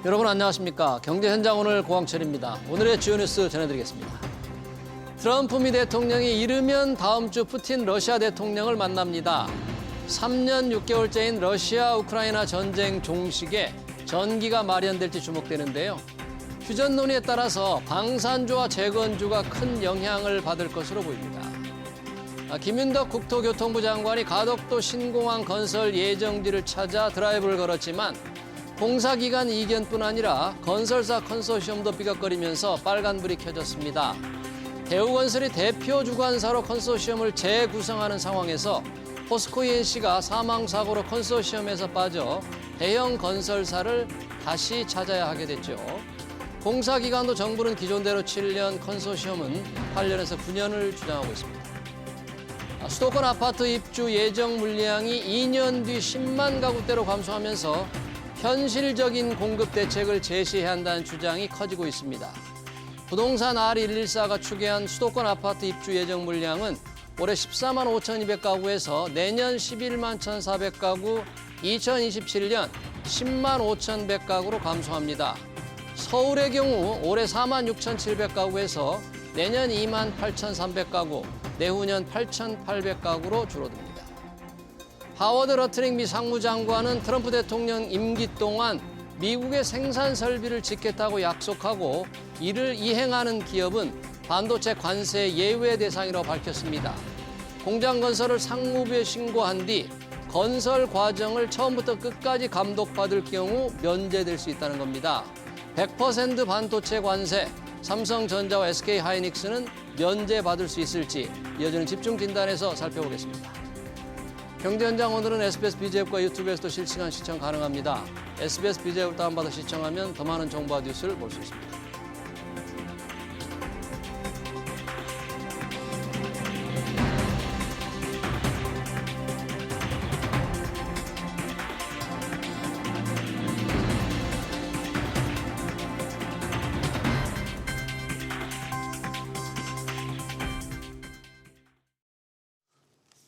여러분 안녕하십니까. 경제현장 오늘 고광철입니다. 오늘의 주요 뉴스 전해드리겠습니다. 트럼프 미 대통령이 이르면 다음 주 푸틴 러시아 대통령을 만납니다. 3년 6개월째인 러시아 우크라이나 전쟁 종식에 전기가 마련될지 주목되는데요. 휴전 논의에 따라서 방산주와 재건주가 큰 영향을 받을 것으로 보입니다. 김윤덕 국토교통부 장관이 가덕도 신공항 건설 예정지를 찾아 드라이브를 걸었지만 공사기간 이견뿐 아니라 건설사 컨소시엄도 삐걱거리면서 빨간불이 켜졌습니다. 대우건설이 대표 주관사로 컨소시엄을 재구성하는 상황에서 포스코 ENC가 사망사고로 컨소시엄에서 빠져 대형 건설사를 다시 찾아야 하게 됐죠. 공사기간도 정부는 기존대로 7년, 컨소시엄은 8년에서 9년을 주장하고 있습니다. 수도권 아파트 입주 예정 물량이 2년 뒤 10만 가구대로 감소하면서 현실적인 공급 대책을 제시해야 한다는 주장이 커지고 있습니다. 부동산 R114가 추계한 수도권 아파트 입주 예정 물량은 올해 14만 5,200가구에서 내년 11만 1,400가구, 2027년 10만 5,100가구로 감소합니다. 서울의 경우 올해 4만 6,700가구에서 내년 2만 8,300가구, 내후년 8,800가구로 줄어듭니다. 하워드 러트링 미 상무장관은 트럼프 대통령 임기 동안 미국의 생산 설비를 짓겠다고 약속하고 이를 이행하는 기업은 반도체 관세 예외 대상이라고 밝혔습니다. 공장 건설을 상무부에 신고한 뒤 건설 과정을 처음부터 끝까지 감독받을 경우 면제될 수 있다는 겁니다. 100% 반도체 관세, 삼성전자와 SK하이닉스는 면제받을 수 있을지 이어지는 집중 진단에서 살펴보겠습니다. 경제현장 오늘은 SBS BJ앱과 유튜브에서도 실시간 시청 가능합니다. SBS BJ앱을 다운받아 시청하면 더 많은 정보와 뉴스를 볼 수 있습니다.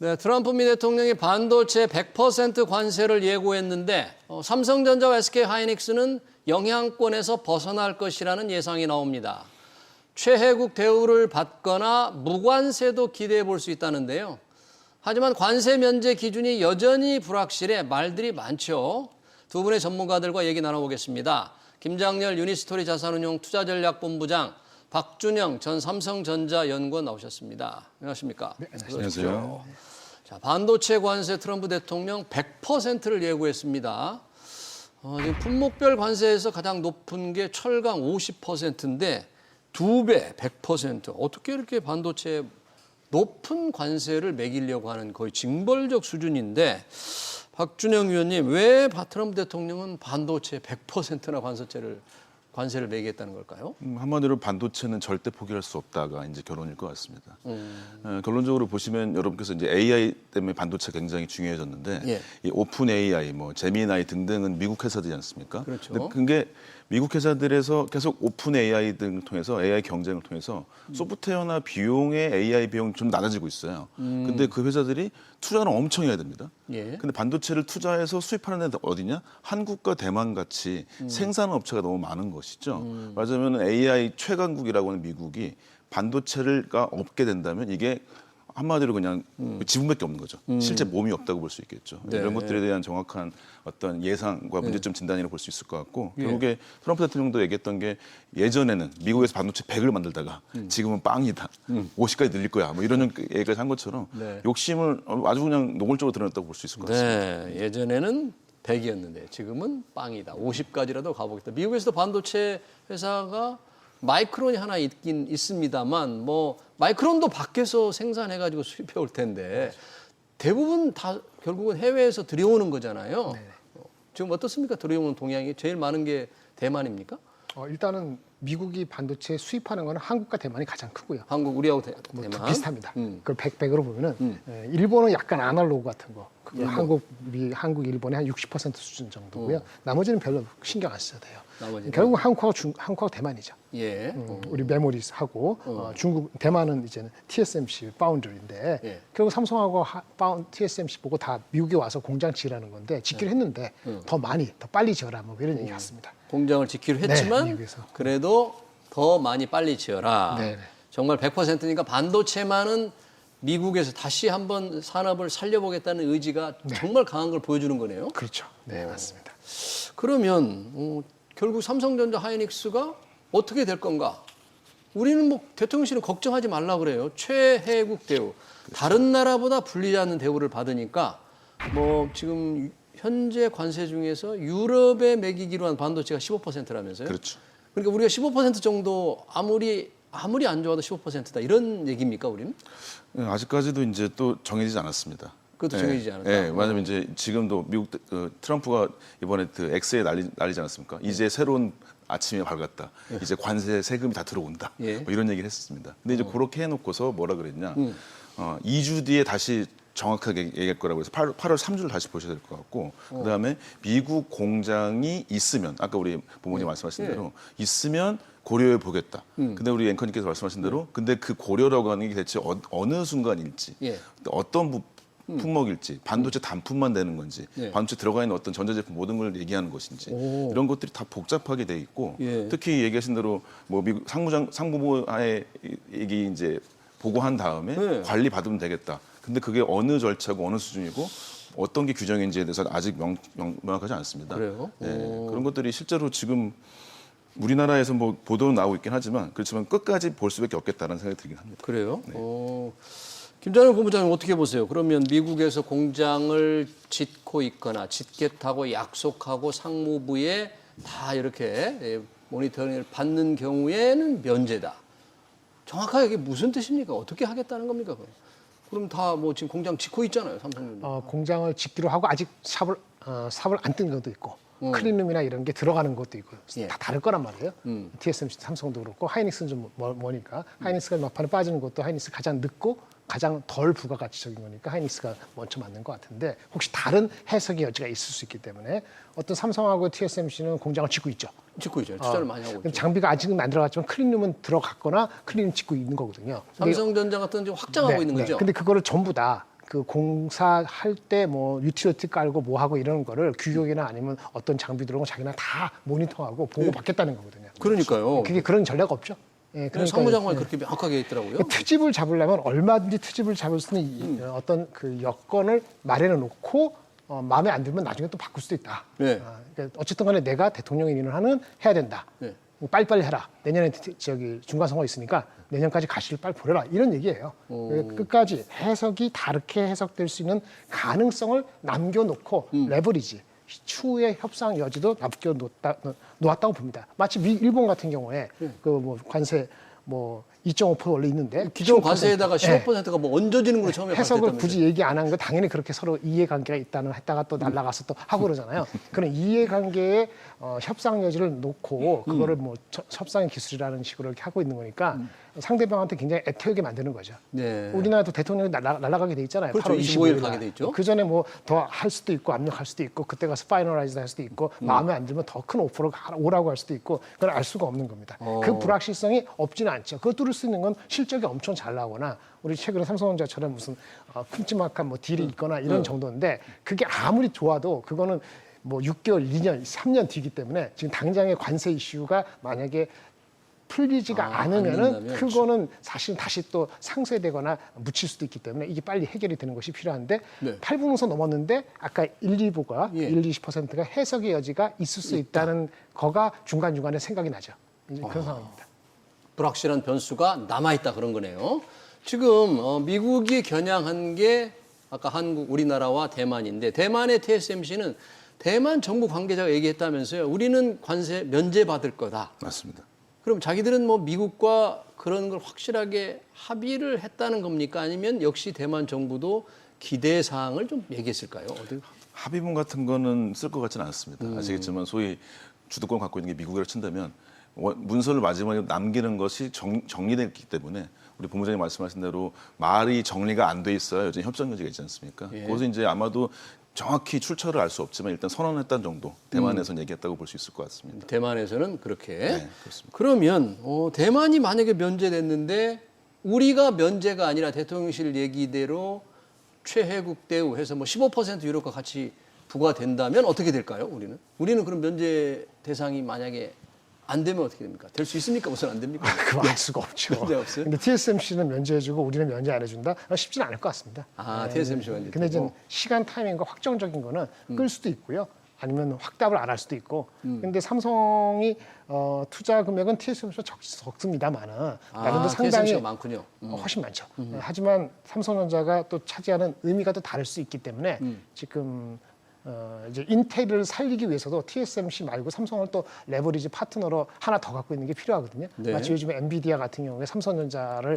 네, 트럼프 미 대통령이 반도체 100% 관세를 예고했는데 삼성전자와 SK하이닉스는 영향권에서 벗어날 것이라는 예상이 나옵니다. 최혜국 대우를 받거나 무관세도 기대해 볼 수 있다는데요. 하지만 관세 면제 기준이 여전히 불확실해 말들이 많죠. 두 분의 전문가들과 얘기 나눠보겠습니다. 김장렬 유니스토리 자산운용 투자전략본부장, 박준영 전 삼성전자 연구원 나오셨습니다. 안녕하십니까? 네, 안녕하세요. 자, 반도체 관세 트럼프 대통령 100%를 예고했습니다. 지금 품목별 관세에서 가장 높은 게 철강 50%인데 2배 100%. 어떻게 이렇게 반도체에 높은 관세를 매기려고 하는 거의 징벌적 수준인데 박준영 위원님, 왜 트럼프 대통령은 반도체 100%나 관세를 매기겠다는 걸까요? 한마디로 반도체는 절대 포기할 수 없다가 이제 결론일 것 같습니다. 결론적으로 보시면 여러분께서 이제 AI 때문에 반도체가 굉장히 중요해졌는데 예. 이 오픈 AI, 뭐 제미나이 등등은 미국 회사들이 않습니까? 그렇죠. 근데 그게 미국 회사들에서 계속 오픈 AI 등을 통해서 AI 경쟁을 통해서 소프트웨어나 비용의 AI 비용이 좀 낮아지고 있어요. 근데 그 회사들이 투자를 엄청 해야 됩니다. 예. 근데 반도체를 투자해서 수입하는 데 어디냐? 한국과 대만 같이 생산 업체가 너무 많은 것이죠. 말하자면 AI 최강국이라고 하는 미국이 반도체가 없게 된다면 이게 한마디로 그냥 지분밖에 없는 거죠. 실제 몸이 없다고 볼 수 있겠죠. 네. 이런 것들에 대한 정확한 어떤 예상과 문제점 진단이라고 볼 수 있을 것 같고 결국에 트럼프 대통령도 얘기했던 게 예전에는 미국에서 반도체 100을 만들다가 지금은 빵이다. 50까지 늘릴 거야. 뭐 이런 얘기까지 한 것처럼 네. 욕심을 아주 그냥 노골적으로 드러냈다고 볼 수 있을 것 같습니다. 네, 예전에는 100이었는데 지금은 빵이다. 50까지라도 가보겠다. 미국에서도 반도체 회사가 마이크론이 하나 있긴 있습니다만 뭐 마이크론도 밖에서 생산해가지고 수입해 올 텐데 대부분 다 결국은 해외에서 들여오는 거잖아요. 지금 어떻습니까? 들여오는 동향이 제일 많은 게 대만입니까? 일단은 미국이 반도체 수입하는 거는 한국과 대만이 가장 크고요. 한국 우리하고 뭐 대만 비슷합니다. 그걸 100으로 보면은 일본은 약간 아날로그 같은 거. 그게 한국, 일본의 한 60% 수준 정도고요. 나머지는 별로 신경 안 써도 돼요. 나머지는? 결국 한국하고 대만이죠. 예. 우리 메모리하고 대만은 이제는 TSMC 파운드리인데 예. 결국 삼성하고 TSMC 보고 다 미국에 와서 공장 지으라는 건데 짓기로 했는데 더 빨리 지어라 뭐 이런 얘기 같습니다. 공장을 짓기로 했지만 네, 미국에서. 그래도 더 많이 빨리 지어라. 네, 네. 정말 100%니까 반도체만은 미국에서 다시 한번 산업을 살려보겠다는 의지가 정말 강한 걸 보여주는 거네요. 그렇죠. 네, 맞습니다. 그러면 결국 삼성전자 하이닉스가 어떻게 될 건가? 우리는 뭐 대통령실은 걱정하지 말라 그래요. 최혜국 대우. 다른 나라보다 불리지 않는 대우를 받으니까 뭐 지금 현재 관세 중에서 유럽에 매기기로 한 반도체가 15%라면서요? 그렇죠. 그러니까 우리가 15% 정도 아무리 안 좋아도 15%다 이런 얘기입니까, 우리는? 아직까지도 이제 또 정해지지 않았습니다. 그것도 정해지지 않았다. 네, 왜냐하면 이제 지금도 미국 트럼프가 이번에 그 엑스에 날리지 않았습니까? 이제 새로운 아침이 밝았다. 이제 관세 세금이 다 들어온다. 예. 뭐 이런 얘기를 했었습니다. 근데 이제 그렇게 해놓고서 뭐라 그랬냐? 2주 뒤에 다시 정확하게 얘기할 거라고 해서 8월 3주를 다시 보셔야 될 것 같고 그다음에 미국 공장이 있으면 아까 우리 부모님 말씀하신 대로 있으면 고려해 보겠다. 근데 우리 앵커님께서 말씀하신 대로 근데 그 고려라고 하는 게 대체 어느 순간일지 어떤 품목일지 반도체 단품만 되는 건지 반도체 들어가 있는 어떤 전자제품 모든 걸 얘기하는 것인지 이런 것들이 다 복잡하게 돼 있고 특히 얘기하신 대로 뭐 미국 상무부의 얘기 이제 보고한 다음에 관리 받으면 되겠다. 근데 그게 어느 절차고 어느 수준이고 어떤 게 규정인지에 대해서 아직 명확하지 않습니다. 그래요? 네, 그런 것들이 실제로 지금 우리나라에서 뭐 보도는 나오고 있긴 하지만 그렇지만 끝까지 볼 수밖에 없겠다는 생각이 들긴 합니다. 그래요? 김장현 본부장님 어떻게 보세요? 그러면 미국에서 공장을 짓고 있거나 짓겠다고 약속하고 상무부에 다 이렇게 모니터링을 받는 경우에는 면제다. 정확하게 이게 무슨 뜻입니까? 어떻게 하겠다는 겁니까? 그럼 다 뭐 지금 공장 짓고 있잖아요, 삼성전자. 공장을 짓기로 하고 아직 삽을 안 뜬 것도 있고 클린룸이나 이런 게 들어가는 것도 있고 다 다를 거란 말이에요. TSMC, 삼성도 그렇고 하이닉스는 좀 뭐니까 하이닉스가 막판에 빠지는 것도 하이닉스 가장 늦고 가장 덜 부가가치적인 거니까 하이닉스가 먼저 맞는 것 같은데 혹시 다른 해석의 여지가 있을 수 있기 때문에 어떤 삼성하고 TSMC는 공장을 짓고 있죠. 짓고 있죠. 투자를 많이 하고 있죠. 장비가 아직은 안 들어갔지만 클린룸은 들어갔거나 클린룸 짓고 있는 거거든요. 삼성전자 같은 좀 확장하고 있는 거죠. 근데 그거를 전부 다 그 공사할 때 뭐 유틸리티 깔고 뭐 하고 이런 거를 규격이나 아니면 어떤 장비 들어온 거 자기나 다 모니터하고 보고 받겠다는 거거든요. 그러니까요. 그게 그런 전략 없죠. 그러니까 상무장관이 그렇게 명확하게 있더라고요. 트집을 잡으려면 얼마든지 트집을 잡을 수 있는 어떤 그 여건을 마련해 놓고 마음에 안 들면 나중에 또 바꿀 수도 있다. 네. 그러니까 어쨌든 간에 내가 대통령이 인원하는 해야 된다. 네. 빨리빨리 해라. 내년에 중간 선거 있으니까 내년까지 가시를 빨리 보내라. 이런 얘기예요. 끝까지 해석이 다르게 해석될 수 있는 가능성을 남겨놓고 레버리지, 추후의 협상 여지도 남겨놓았다고 봅니다. 마치 일본 같은 경우에 그 뭐 관세 뭐 2.5% 원래 있는데 기존 관세에다가 15%가 뭐 얹어지는 걸로 처음에 해석을 굳이 얘기 안 한 거 당연히 그렇게 서로 이해관계가 있다는 했다가 또 날라가서 또 하고 그러잖아요. 그런 이해관계의 협상 여지를 놓고 그거를 뭐 협상의 기술이라는 식으로 이렇게 하고 있는 거니까 상대방한테 굉장히 애태우게 만드는 거죠. 네. 우리나라도 대통령이 날아가게 돼 있잖아요. 그렇죠. 8월 25일 가게 돼 있죠. 그 전에 뭐 더 할 수도 있고 압력할 수도 있고 그때 가서 파이널라이즈 할 수도 있고 마음에 안 들면 더 큰 오퍼로 오라고 할 수도 있고 그걸 알 수가 없는 겁니다. 그 불확실성이 없지는 않죠. 그거 뚫을 수 있는 건 실적이 엄청 잘 나오거나 우리 최근에 삼성전자처럼 무슨 큼지막한 뭐 딜이 있거나 이런 정도인데 그게 아무리 좋아도 그거는 뭐 6개월, 2년, 3년 뒤기 때문에 지금 당장의 관세 이슈가 만약에 풀리지가 않으면은 그거는 사실 다시 또 상쇄되거나 묻힐 수도 있기 때문에 이게 빨리 해결이 되는 것이 필요한데 8분에서 넘었는데 아까 1, 2부가 1, 20%가 해석의 여지가 있을 수 있다는 거가 중간중간에 생각이 나죠. 그런 상황입니다. 불확실한 변수가 남아있다 그런 거네요. 지금 미국이 겨냥한 게 아까 한국, 우리나라와 대만인데 대만의 TSMC는 대만 정부 관계자가 얘기했다면서요. 우리는 관세 면제받을 거다. 맞습니다. 그럼 자기들은 뭐 미국과 그런 걸 확실하게 합의를 했다는 겁니까? 아니면 역시 대만 정부도 기대 사항을 좀 얘기했을까요? 합의문 같은 거는 쓸 것 같지는 않습니다. 아시겠지만 소위 주도권 갖고 있는 게 미국이라 친다면 문서를 마지막에 남기는 것이 정리됐기 때문에 우리 본부장님 말씀하신 대로 말이 정리가 안 돼 있어야 여전히 협상 여지가 있지 않습니까? 예. 그것은 이제 아마도 정확히 출처를 알 수 없지만 일단 선언했다는 정도 대만에서는 얘기했다고 볼 수 있을 것 같습니다. 대만에서는 그렇게. 네, 그렇습니다. 그러면 대만이 만약에 면제됐는데 우리가 면제가 아니라 대통령실 얘기대로 최혜국 대우 해서 뭐 15% 유럽과 같이 부과된다면 어떻게 될까요? 우리는 그럼 면제 대상이 만약에 안 되면 어떻게 됩니까? 될 수 있습니까? 우선 안 됩니까? 그거 알 수가 없죠. 면제 없어요? 근데 TSMC는 면제해주고 우리는 면제 안 해준다? 쉽지는 않을 것 같습니다. TSMC가 이제 근데 이제 되고. 시간 타이밍과 확정적인 거는 끌 수도 있고요. 아니면 확답을 안 할 수도 있고. 근데 삼성이 투자 금액은 TSMC가 적습니다만은 나름대로 상당히 TSMC가 많군요. 훨씬 많죠. 하지만 삼성전자가 또 차지하는 의미가 또 다를 수 있기 때문에 지금 이제 인텔을 살리기 위해서도 TSMC 말고 삼성을 또 레버리지 파트너로 하나 더 갖고 있는 게 필요하거든요. 네. 마치 요즘에 엔비디아 같은 경우에 삼성전자를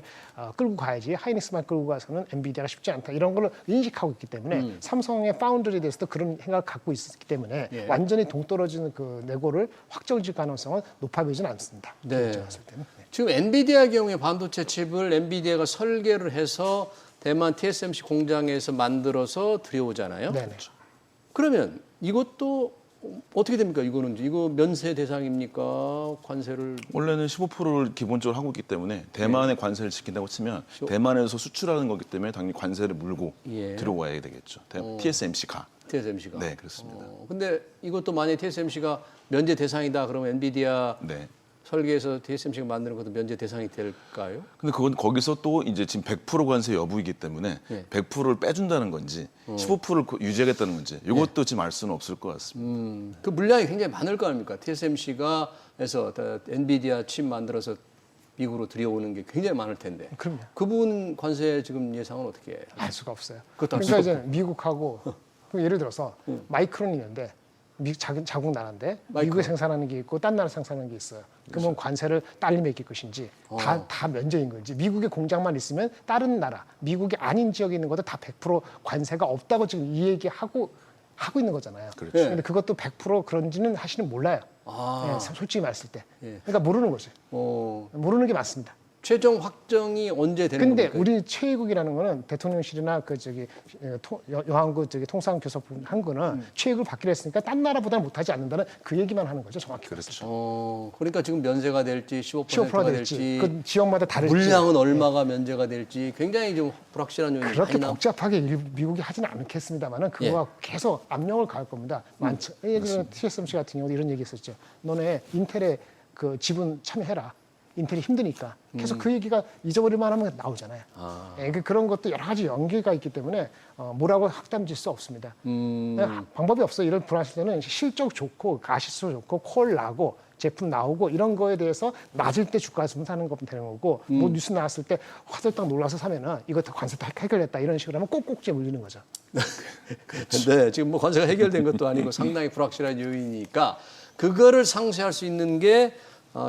끌고 가야지 하이닉스만 끌고 가서는 엔비디아가 쉽지 않다 이런 걸 인식하고 있기 때문에 삼성의 파운드리에 대해서도 그런 생각을 갖고 있기 때문에 예. 완전히 동떨어지는 그 내고를 확정질 가능성은 높아 보이지는 않습니다. 네. 제가 봤을 때는. 네. 지금 엔비디아 경우에 반도체 칩을 엔비디아가 설계를 해서 대만 TSMC 공장에서 만들어서 들여오잖아요. 네네. 그러면 이것도 어떻게 됩니까? 이거 면세 대상입니까? 관세를 원래는 15%를 기본적으로 하고 있기 때문에 대만의 관세를 지킨다고 치면 대만에서 수출하는 거기 때문에 당연히 관세를 물고 예. 들어와야 되겠죠. TSMC가. TSMC가. 네, 그렇습니다. 근데 이것도 만약에 TSMC가 면제 대상이다 그러면 엔비디아 네. 설계해서 TSMC가 만드는 것도 면제 대상이 될까요? 근데 그건 거기서 또 이제 지금 100% 관세 여부이기 때문에 네. 100%를 빼준다는 건지 15%를 유지하겠다는 건지 이것도 지금 알 수는 없을 것 같습니다. 그 물량이 굉장히 많을 거 아닙니까? TSMC가 해서 엔비디아 칩 만들어서 미국으로 들여오는 게 굉장히 많을 텐데. 그럼요. 그 부분 관세 지금 예상은 어떻게 해요? 알 수가 없어요. 그것도 알 그러니까 수가 이제 미국하고 그럼 예를 들어서 마이크론이 있는데 자국 나라인데 미국에 생산하는 게 있고 딴 나라 생산하는 게 있어요. 그러면 관세를 딸리 매길 것인지 다 면제인 건지 미국의 공장만 있으면 다른 나라 미국이 아닌 지역에 있는 것도 다 100% 관세가 없다고 지금 이 얘기하고 있는 거잖아요. 그렇죠. 근데 그것도 100% 그런지는 사실은 몰라요. 예, 솔직히 말했을 때. 그러니까 모르는 거죠. 모르는 게 맞습니다. 최종 확정이 언제 되는 근데 겁니까? 우리 최혜국이라는 거는 대통령실이나 그 저기 여한구 저기 통상교섭부 한 거는 최혜국을 받기로 했으니까 딴 나라보다는 못하지 않는다는 그 얘기만 하는 거죠, 정확히. 그렇죠. 그러니까 지금 면세가 될지 15%가 15% 될지 될지 그 지역마다 다를지 물량은 얼마가 면제가 될지 굉장히 좀 불확실한 요인이 그렇게 많이 복잡하게 미국이 하지는 않겠습니다만은 그거와 계속 압력을 가할 겁니다. 많죠. 예를 들어 TSMC 같은 경우도 이런 얘기했었죠. 너네 인텔에 그 지분 참여해라. 인텔이 힘드니까 계속 그 얘기가 잊어버릴만 하면 나오잖아요. 그런 것도 여러 가지 연계가 있기 때문에 뭐라고 확담질 수 없습니다. 방법이 없어요. 이런 불안할 때는 실적 좋고 가시수 좋고 콜 나고 제품 나오고 이런 거에 대해서 낮을 때 주가 사는 거면 되는 거고 뭐 뉴스 나왔을 때 화들짝 놀라서 사면은 이거 다 관세 다 해결됐다 이런 식으로 하면 꼭꼭지에 물리는 거죠. 근데 지금 뭐 관세가 해결된 것도 아니고 상당히 불확실한 요인이니까 그거를 상쇄할 수 있는 게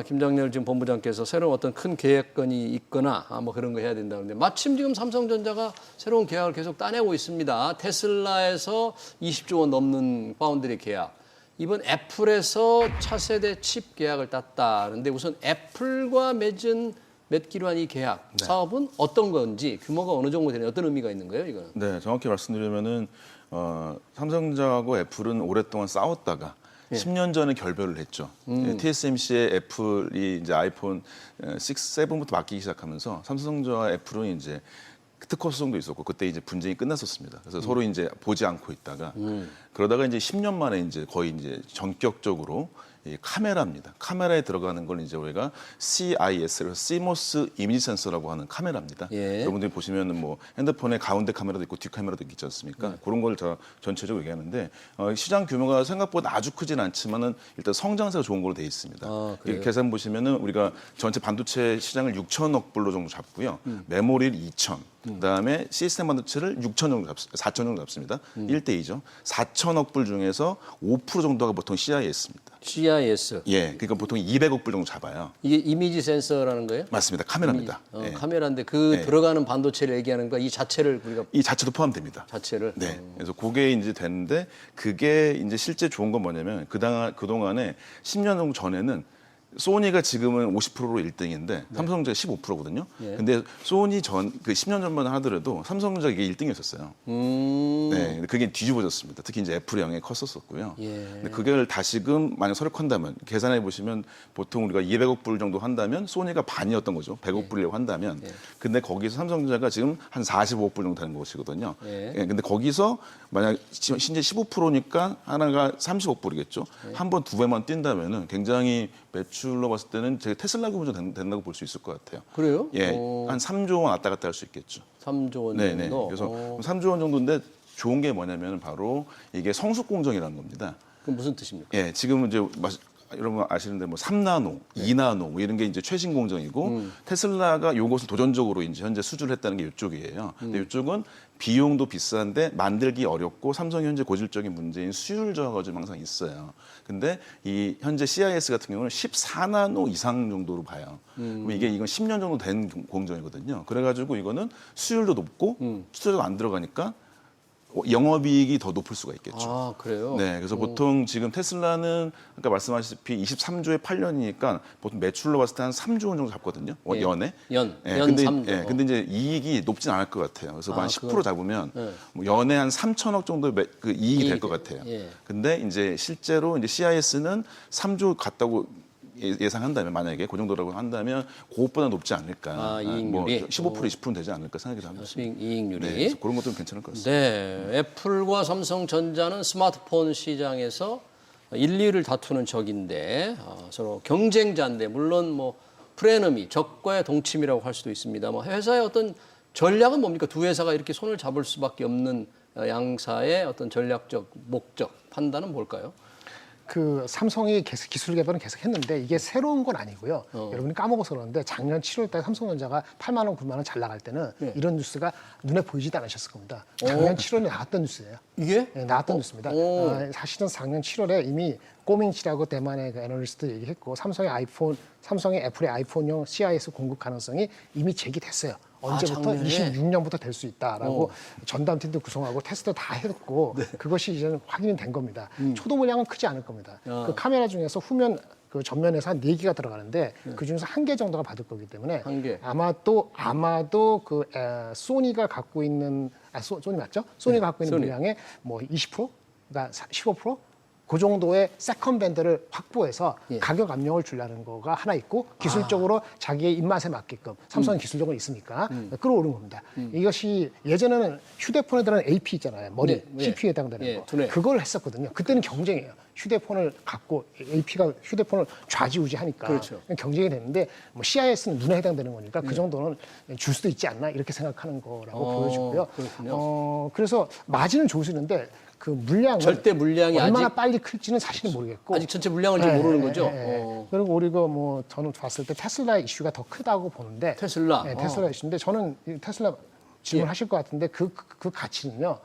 김장렬 지금 본부장께서 새로운 어떤 큰 계획건이 있거나 뭐 그런 거 해야 된다는데 마침 지금 삼성전자가 새로운 계약을 계속 따내고 있습니다. 테슬라에서 20조 원 넘는 파운드리 계약. 이번 애플에서 차세대 칩 계약을 땄다는데 우선 애플과 맺기로 한 이 계약 사업은 어떤 건지 규모가 어느 정도 되는 어떤 의미가 있는 거예요, 이거는? 네, 정확히 말씀드리면은 삼성전자하고 애플은 오랫동안 싸웠다가 10년 전에 결별을 했죠. TSMC의 애플이 이제 아이폰 6, 7부터 맡기기 시작하면서 삼성전자와 애플은 이제 특허 소송도 있었고 그때 이제 분쟁이 끝났었습니다. 그래서 서로 이제 보지 않고 있다가 그러다가 이제 10년 만에 이제 거의 이제 전격적으로 이 카메라입니다. 카메라에 들어가는 걸 이제 우리가 CIS를 CMOS 이미지 센서라고 하는 카메라입니다. 예. 여러분들이 보시면은 뭐 핸드폰의 가운데 카메라도 있고 뒷 카메라도 있지 않습니까? 그런 걸 다 전체적으로 얘기하는데 시장 규모가 생각보다 아주 크진 않지만은 일단 성장세가 좋은 걸로 돼 있습니다. 그래요? 계산 보시면은 우리가 전체 반도체 시장을 6천억 불로 정도 잡고요. 메모리를 2천. 그다음에 시스템 반도체를 6천 정도 4천 정도 잡습니다. 1대2죠. 4천억 불 중에서 5% 정도가 보통 CIS입니다. CIS. 예, 그러니까 보통 200억 불 정도 잡아요. 이게 이미지 센서라는 거예요? 맞습니다. 카메라입니다. 예. 카메라인데 그 들어가는 반도체를 얘기하는 거야. 이 자체를 우리가 이 자체도 포함됩니다. 자체를. 네. 그래서 그게 이제 되는데 그게 이제 실제 좋은 건 뭐냐면 그동안에 10년 정도 전에는 소니가 지금은 50%로 1등인데 삼성전자가 15%거든요. 예. 근데 소니 그 10년 전만 하더라도 삼성전자가 이게 1등이었었어요. 네, 근데 그게 뒤집어졌습니다. 특히 이제 애플의 영향이 컸었고요. 예. 근데 그걸 다시금 만약 설득한다면 계산해 보시면 보통 우리가 200억 불 정도 한다면 소니가 반이었던 거죠. 100억 불이라고 한다면. 근데 거기서 삼성전자가 지금 한 45억 불 정도 되는 것이거든요. 예. 근데 거기서 만약 신재 15%니까 하나가 30억 불이겠죠. 한 번 두 배만 뛴다면은 굉장히 매출로 봤을 때는 제가 테슬라 규모 정도 된다고 볼 수 있을 것 같아요. 그래요? 예, 한 3조 원 왔다 갔다 할 수 있겠죠. 3조 원 네네. 정도. 그래서 3조 원 정도인데 좋은 게 뭐냐면 바로 이게 성숙 공정이라는 겁니다. 그럼 무슨 뜻입니까? 예, 지금은 이제 여러분 아시는데 뭐 3나노, 2나노 뭐 이런 게 이제 최신 공정이고 테슬라가 요것을 도전적으로 이제 현재 수주를 했다는 게 이쪽이에요. 근데 이쪽은 비용도 비싼데 만들기 어렵고 삼성이 현재 고질적인 문제인 수율 저하가 좀 항상 있어요. 근데 이 현재 CIS 같은 경우는 14나노 이상 정도로 봐요. 그럼 이건 10년 정도 된 공정이거든요. 그래가지고 이거는 수율도 높고 투자도 안 들어가니까 영업이익이 더 높을 수가 있겠죠. 아, 그래요? 네, 그래서 보통 지금 테슬라는 아까 말씀하셨다시피 23조에 8년이니까 보통 매출로 봤을 때 한 3조 원 정도 잡거든요. 예. 연에. 연 근데, 3조. 근데 이제 이익이 높진 않을 것 같아요. 그래서 한 10% 잡으면 네. 뭐 연에 한 3천억 정도 그 이익이 될 것 같아요. 예. 근데 이제 실제로 이제 CIS는 3조 같다고 예상한다면 만약에 그 정도라고 한다면 그것보다 높지 않을까. 아, 이익률이? 뭐 15% 20% 되지 않을까 생각이 합니다. 이익률이. 네, 그래서 그런 것도 괜찮을 것 같습니다. 네, 애플과 삼성전자는 스마트폰 시장에서 1, 2위를 다투는 적인데 서로 경쟁자인데 물론 뭐 프레너미, 적과의 동침이라고 할 수도 있습니다. 뭐 회사의 어떤 전략은 뭡니까? 두 회사가 이렇게 손을 잡을 수밖에 없는 양사의 어떤 전략적 목적, 판단은 뭘까요? 그 삼성이 계속 기술 개발은 계속 했는데 이게 새로운 건 아니고요. 여러분이 까먹어서 그러는데 작년 7월 달에 삼성전자가 8만 원, 9만 원 잘 나갈 때는 이런 뉴스가 눈에 보이지도 않으셨을 겁니다. 작년 7월에 나왔던 뉴스예요. 이게? 네, 나왔던 뉴스입니다. 사실은 작년 7월에 이미 꼬밍치라고 대만의 그 애널리스트 얘기했고 삼성의 애플의 아이폰용 CIS 공급 가능성이 이미 제기됐어요. 언제부터? 작년에? 26년부터 될 수 있다라고 전담팀도 구성하고 테스트 다 했고 그것이 이제는 확인이 된 겁니다. 초도 물량은 크지 않을 겁니다. 그 카메라 중에서 후면 그 전면에서 한 4개가 들어가는데 그 중에서 1개 정도가 받을 거기 때문에 1개. 아마도 그 소니가 갖고 있는 소니 맞죠? 소니가 갖고 있는 소니. 물량의 뭐 20%? 그러니까 15%? 그 정도의 세컨 밴드를 확보해서 가격 압력을 주려는 거가 하나 있고 기술적으로 자기의 입맛에 맞게끔 삼성은 기술적으로 있으니까 끌어오른 겁니다. 이것이 예전에는 휴대폰에 들어가는 AP 있잖아요. 머리 네, CPU에 해당되는 예, 거. 두뇌. 그걸 했었거든요. 그때는 경쟁이에요. 휴대폰을 갖고 AP가 휴대폰을 좌지우지하니까 그렇죠. 경쟁이 되는데 뭐 CIS는 눈에 해당되는 거니까 그 정도는 줄 수도 있지 않나 이렇게 생각하는 거라고 보여지고요. 그렇군요. 그래서 마진은 좋을 수 있는데 그 물량은 절대 물량이 얼마나 아직- 빨리 클지는 사실은 모르겠고 아직 전체 물량을 좀 모르는 거죠? 그리고 우리가 뭐 저는 봤을 때 테슬라 이슈가 더 크다고 보는데 테슬라? 네, 테슬라 이슈인데 저는 이 테슬라 질문하실 것 같은데 그 가치는요.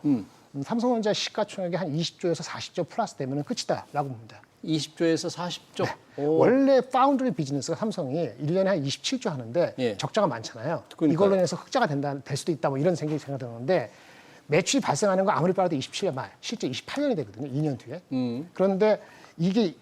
삼성전자 시가총액이 한 20조에서 40조 플러스 되면 끝이다라고 봅니다. 20조에서 40조? 원래 파운드리 비즈니스가 삼성이 1년에 한 27조 하는데 예. 적자가 많잖아요. 그러니까요. 이걸로 인해서 흑자가 될 수도 있다 뭐 이런 생각이 드는데 매출이 발생하는 거 아무리 빨라도 27년 말, 실제 28년이 되거든요. 2년 뒤에. 그런데 이게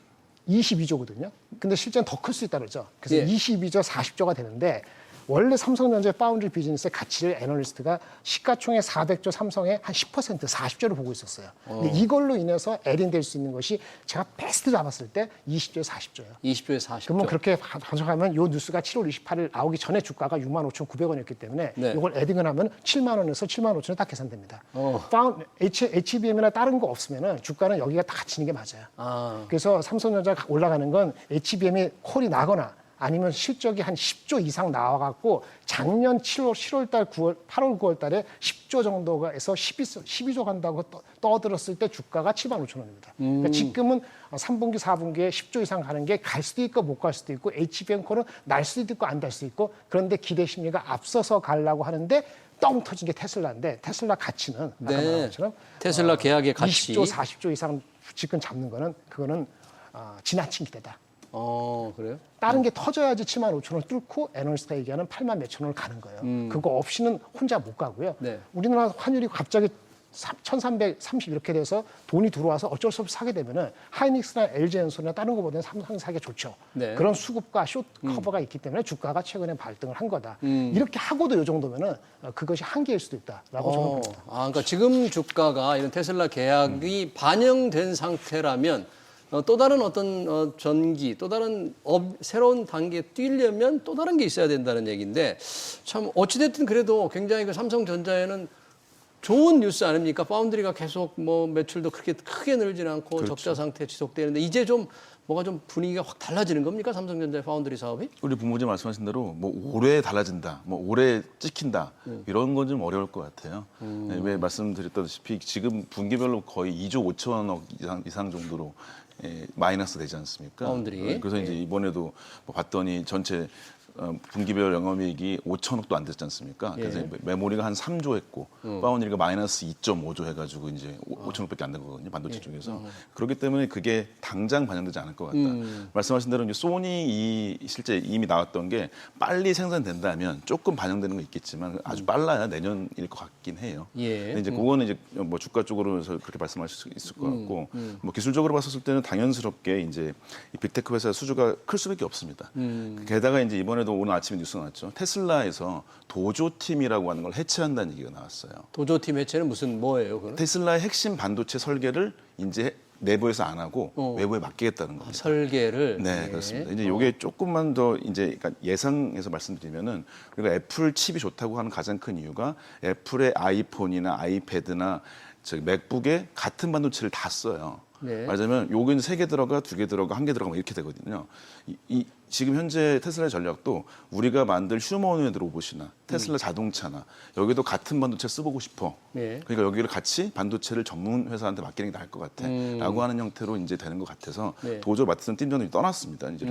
22조거든요. 근데 실제는 더 클 수 있다 그러죠. 그래서 예. 22조, 40조가 되는데 원래 삼성전자의 파운드리 비즈니스의 가치를 애널리스트가 시가총액 400조 삼성의 한 10%, 40조를 보고 있었어요. 근데 이걸로 인해서 에딩될 수 있는 것이 제가 베스트 잡았을 때 20조에 40조예요. 20조에 40조. 그러면 그렇게 가져가면 이 뉴스가 7월 28일 나오기 전에 주가가 65,900원이었기 때문에 네. 이걸 에딩을 하면 7만 원에서 7만 5천원 딱 계산됩니다. HBM이나 다른 거 없으면 주가는 여기가 다 갇히는 게 맞아요. 아. 그래서 삼성전자가 올라가는 건 HBM이 콜이 나거나 아니면 실적이 한 10조 이상 나와갖고 작년 7월 달, 8월, 9월 달에 10조 정도가에서 12조 간다고 떠들었을 때 주가가 7만 5천 원입니다. 그러니까 지금은 3분기, 4분기에 10조 이상 가는 게 갈 수도 있고 못 갈 수도 있고 HBM 콜은 날 수도 있고 안 날 수도 있고 그런데 기대 심리가 앞서서 가려고 하는데 뻥 터진 게 테슬라인데 테슬라 가치는 아까 말한 것처럼 테슬라 계약의 가치. 20조, 40조 이상 지금 잡는 거는 그거는 지나친 기대다. 그래요? 다른 게 터져야지 7만 5천 원을 뚫고 애널리스트가 얘기하는 8만 몇천 원을 가는 거예요. 그거 없이는 혼자 못 가고요. 네. 우리나라 환율이 갑자기 1330 이렇게 돼서 돈이 들어와서 어쩔 수 없이 사게 되면은 하이닉스나 LG엔솔이나 다른 거보다는 삼성이 사기가 좋죠. 네. 그런 수급과 숏 커버가 있기 때문에 주가가 최근에 발등을 한 거다. 이렇게 하고도 이 정도면은 그것이 한계일 수도 있다라고 저는 봅니다. 그러니까 지금 주가가 이런 테슬라 계약이 반영된 상태라면 또 다른 어떤 전기, 또 다른 새로운 단계에 뛰려면 또 다른 게 있어야 된다는 얘기인데 참 어찌됐든 그래도 굉장히 그 삼성전자에는 좋은 뉴스 아닙니까? 파운드리가 계속 뭐 매출도 그렇게 크게 늘지는 않고 그렇죠. 적자 상태 지속되는데 이제 좀 뭐가 좀 분위기가 확 달라지는 겁니까? 삼성전자의 파운드리 사업이? 우리 부모님 말씀하신 대로 뭐 올해 달라진다, 뭐 올해 찍힌다 이런 건 좀 어려울 것 같아요. 네, 왜 말씀드렸다시피 지금 분기별로 거의 2조 5천억 이상 정도로 마이너스 되지 않습니까? 파운드리. 그래서 이제 이번에도 뭐 봤더니 전체 분기별 영업이익이 5천억도 안 됐지 않습니까? 그래서 메모리가 한 3조 했고 파운드리가 마이너스 2.5조 해가지고 이제 5천억밖에 안 된 거거든요, 반도체 쪽에서. 그렇기 때문에 그게 당장 반영되지 않을 것 같다. 말씀하신 대로 이제 소니 실제 이미 나왔던 게 빨리 생산된다면 조금 반영되는 거 있겠지만 아주 빨라야 내년일 것 같긴 해요. 예. 근데 이제 그거는 이제 뭐 주가 쪽으로서 그렇게 말씀하실 수 있을 것 같고 뭐 기술적으로 봤을 때는 당연스럽게 이제 이 빅테크 회사 수주가 클 수밖에 없습니다. 게다가 이제 이번에도 오늘 아침에 뉴스 나왔죠. 테슬라에서 도조팀이라고 하는 걸 해체한다는 얘기가 나왔어요. 도조팀 해체는 무슨 뭐예요? 그건? 테슬라의 핵심 반도체 설계를 이제 내부에서 안 하고 외부에 맡기겠다는 겁니다. 설계를. 네, 그렇습니다. 이제 이게 조금만 더 이제 그러니까 예상해서 말씀드리면은 우리가 애플 칩이 좋다고 하는 가장 큰 이유가 애플의 아이폰이나 아이패드나 저기 맥북에 같은 반도체를 다 써요. 네. 말하자면 요건 3개 들어가, 2개 들어가, 1개 들어가 뭐 이렇게 되거든요. 지금 현재 테슬라의 전략도 우리가 만들 휴머노이드 로봇이나 테슬라 자동차나 여기도 같은 반도체 써보고 싶어. 네. 그러니까 여기를 같이 반도체를 전문 회사한테 맡기는 게 나을 것 같아. 라고 하는 형태로 이제 되는 것 같아서 네. 도저 맡은 팀장들이 떠났습니다. 이제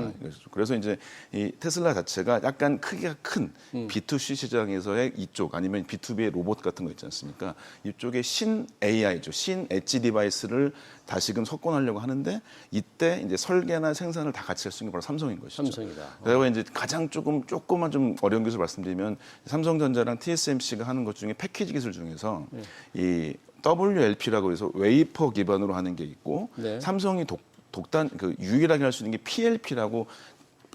그래서 이제 이 테슬라 자체가 약간 크기가 큰 B2C 시장에서의 이쪽 아니면 B2B의 로봇 같은 거 있지 않습니까? 이쪽에 신 AI죠. 신 엣지 디바이스를 다시금 석권하려고 하는데 이때 이제 설계나 생산을 다 같이 할 수 있는 게 바로 삼성인 것이죠. 삼성이다. 그리고 이제 가장 조금만 좀 어려운 기술 말씀드리면 삼성전자랑 TSMC가 하는 것 중에 패키지 기술 중에서 이 WLP라고 해서 웨이퍼 기반으로 하는 게 있고 네. 삼성이 독단 그 유일하게 할 수 있는 게 PLP라고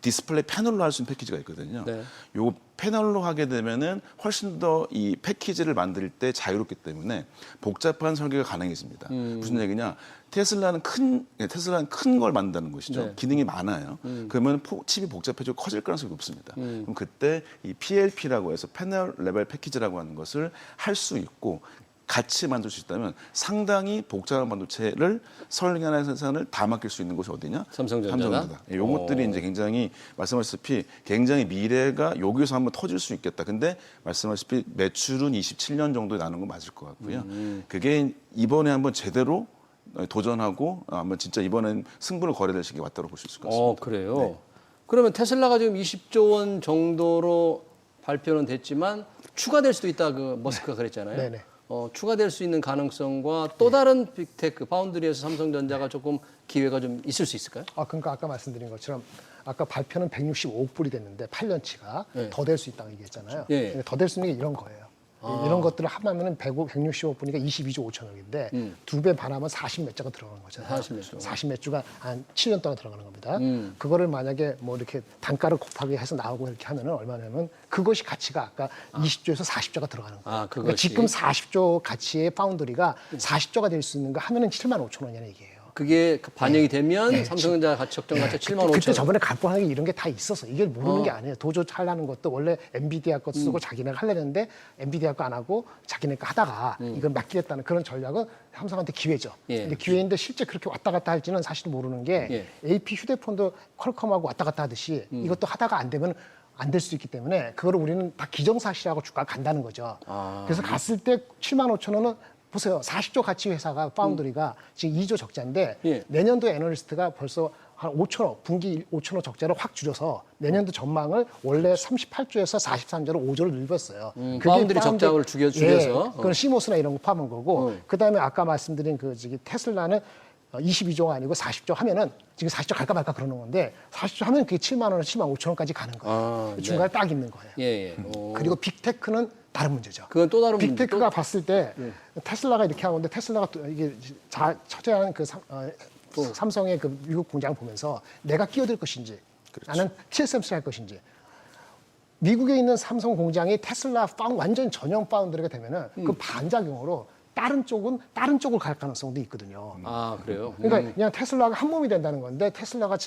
디스플레이 패널로 할 수 있는 패키지가 있거든요. 네. 요 패널로 하게 되면은 훨씬 더 이 패키지를 만들 때 자유롭기 때문에 복잡한 설계가 가능해집니다. 무슨 얘기냐? 테슬라는 큰 걸 만든다는 것이죠. 네. 기능이 많아요. 그러면 칩이 복잡해지고 커질 가능성이 높습니다. 그럼 그때 이 PLP라고 해서 패널 레벨 패키지라고 하는 것을 할 수 있고 같이 만들 수 있다면 상당히 복잡한 반도체를 설계나 생산을 다 맡길 수 있는 곳이 어디냐? 삼성전자다. 요것들이 이제 굉장히 말씀하셨다시피 굉장히 미래가 여기서 한번 터질 수 있겠다. 근데 말씀하셨다시피 매출은 27년 정도에 나는 건 맞을 것 같고요. 그게 이번에 한번 제대로 도전하고 한번 진짜 이번엔 승부를 걸어야 될 시기가 왔다고 볼 수 있을 것 같습니다. 그래요. 네. 그러면 테슬라가 지금 20조 원 정도로 발표는 됐지만 추가될 수도 있다. 그 머스크가 그랬잖아요. 네네. 추가될 수 있는 가능성과 또 다른 빅테크 파운드리에서 삼성전자가 조금 기회가 좀 있을 수 있을까요? 그러니까 아까 말씀드린 것처럼 아까 발표는 165억 불이 됐는데 8년치가 더 될 수 있다고 얘기했잖아요. 예. 더 될 수 있는 게 이런 거예요. 이런 것들을 합하면 165억 분이니까 22조 5천억인데 두 배 반하면 40 몇 자가 들어가는 거잖아요. 40 몇 조. 40 몇 주가 한 7년 동안 들어가는 겁니다. 그거를 만약에 뭐 이렇게 단가를 곱하기 해서 나오고 이렇게 하면은 얼마냐면 그것이 가치가 아까 20조에서 40조가 들어가는 거예요. 그러니까 그것이. 지금 40조 가치의 파운드리가 40조가 될 수 있는 거 하면은 7만 5천 원이라는 얘기예요. 그게 반영이 되면 삼성전자 가치 적정 가치 7만 5천 그때 원. 저번에 갈뻔하게 이런 게 다 있었어. 이게 모르는 게 아니에요. 도저 하려는 것도 원래 엔비디아 거 쓰고 자기네가 하려는데 엔비디아 거 안 하고 자기네 거 하다가 이걸 맡기겠다는 그런 전략은 삼성한테 기회죠. 예. 근데 기회인데 실제 그렇게 왔다 갔다 할지는 사실 모르는 게 AP 휴대폰도 퀄컴하고 왔다 갔다 하듯이 이것도 하다가 안 되면 안 될 수 있기 때문에 그거를 우리는 다 기정사실하고 주가가 간다는 거죠. 그래서 갔을 때 7만 5천 원은 보세요. 40조 가치 회사가 파운드리가 지금 2조 적자인데 예. 내년도 애널리스트가 벌써 한 5천억, 분기 5천억 적자를 확 줄여서 내년도 전망을 원래 38조에서 43조로 5조를 늘렸어요. 파운드리 적자를 줄여서. 예, 그건 시모스나 이런 거 포함한 거고 그다음에 아까 말씀드린 그 저기 테슬라는 22조가 아니고 40조 하면은 지금 40조 갈까 말까 그러는 건데 40조 하면 그게 7만 원에서 7만 5천 원까지 가는 거예요. 중간에 딱 있는 거예요. 예. 그리고 빅테크는 다른 문제죠. 그건 또 다른 문제. 빅테크가 봤을 때 테슬라가 이렇게 하고 있는데 테슬라가 또 이게 처제한 그 삼성의 그 미국 공장을 보면서 내가 끼어들 것인지 나는 TSMC를 할 것인지 미국에 있는 삼성 공장이 테슬라 완전 전용 파운드리가 되면은 그 반작용으로 다른 쪽을 갈 가능성도 있거든요. 아, 그래요? 그러니까 그냥 테슬라가 한 몸이 된다는 건데 테슬라가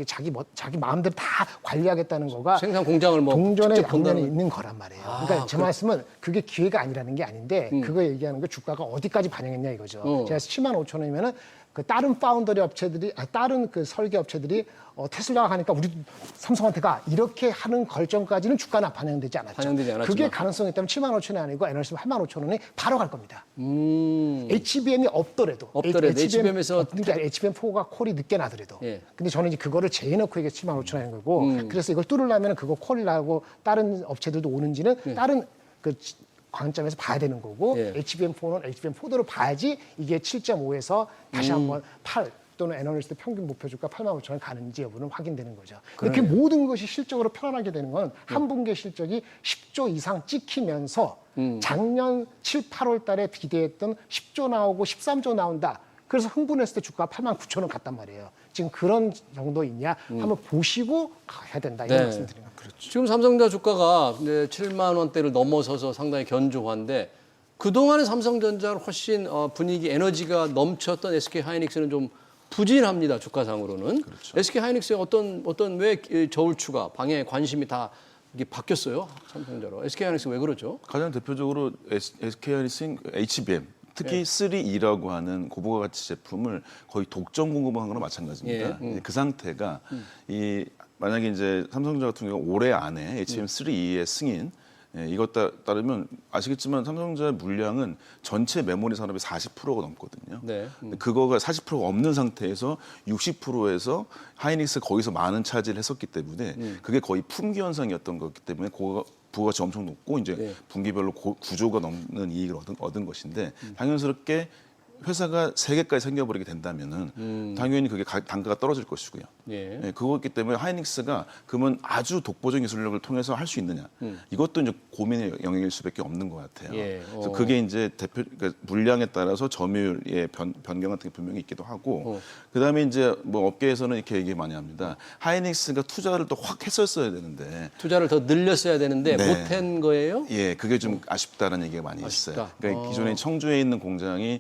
자기 마음대로 다 관리하겠다는 거가 생산 공장을 뭐 동전의 직접 양면이 본다는- 있는 거란 말이에요. 그러니까 제 말씀은 그게 기회가 아니라는 게 아닌데 그거 얘기하는 거 주가가 어디까지 반영했냐 이거죠. 제가 7만 5천 원이면은 그 다른 파운더리 업체들이 다른 그 설계 업체들이 테슬라가 가니까 우리 삼성한테 가 이렇게 하는 결정까지는 주가는 반영되지 않았죠. 반영되지 않았지만. 그게 가능성이 있다면 7만 5천 원이 아니고 에너지 8만 5천 원이 바로 갈 겁니다. HBM이 없더라도 HBM에서 그러니까 HBM4가 콜이 늦게 나더라도. 예. 근데 저는 이제 그거를 재해놓고 이게 7만 5천 원인 거고 그래서 이걸 뚫으려면 그거 콜이 나고 다른 업체들도 오는지는 다른 그 관점에서 봐야 되는 거고 예. HBM4는 HBM4대로 봐야지 이게 7.5에서 다시 한번 8 또는 애널리스트 평균 목표 주가 8만 5천 원 가는지 여부는 확인되는 거죠. 이렇게 모든 것이 실적으로 편안하게 되는 건 한 분기 실적이 10조 이상 찍히면서 작년 7, 8월 달에 기대했던 10조 나오고 13조 나온다. 그래서 흥분했을 때 주가가 8만 9천 원 갔단 말이에요. 지금 그런 정도 있냐 한번 보시고 가야 된다. 이런 말씀 드리는 거죠. 지금 삼성전자 주가가 7만 원대를 넘어서서 상당히 견조한데 그동안의 삼성전자는 훨씬 분위기 에너지가 넘쳤던 SK하이닉스는 좀 부진합니다. 주가상으로는. 그렇죠. SK하이닉스의 어떤 왜 저울추가 방향의 관심이 다 이게 바뀌었어요. 삼성전자로. SK하이닉스 왜 그러죠? 가장 대표적으로 SK하이닉스 HBM 특히 3E라고 하는 고부가 가치 제품을 거의 독점 공급한 거나 마찬가지입니다. 그 상태가 이 만약에 이제 삼성전자 같은 경우 올해 안에 HBM3E의 승인 이것 따르면 아시겠지만 삼성전자 물량은 전체 메모리 산업의 40%가 넘거든요. 네. 근데 그거가 40%가 없는 상태에서 60%에서 하이닉스 거기서 많은 차지를 했었기 때문에 그게 거의 품귀 현상이었던 거기 때문에 부가가치 엄청 높고 이제 분기별로 구조가 넘는 이익을 얻은 것인데 당연스럽게 회사가 3개까지 생겨버리게 된다면은 당연히 그게 단가가 떨어질 것이고요. 예. 그거기 때문에 하이닉스가 그러면 아주 독보적인 기술력을 통해서 할 수 있느냐 이것도 이제 고민의 영역일 수밖에 없는 것 같아요. 예. 그래서 그게 이제 그러니까 물량에 따라서 점유율의 변경 같은 게 분명히 있기도 하고 그다음에 이제 뭐 업계에서는 이렇게 얘기 많이 합니다. 하이닉스가 투자를 또 확 했었어야 되는데 투자를 더 늘렸어야 되는데 네. 못한 거예요? 예, 그게 좀 아쉽다는 얘기가 많이 아쉽다. 있어요. 그러니까 기존에 청주에 있는 공장이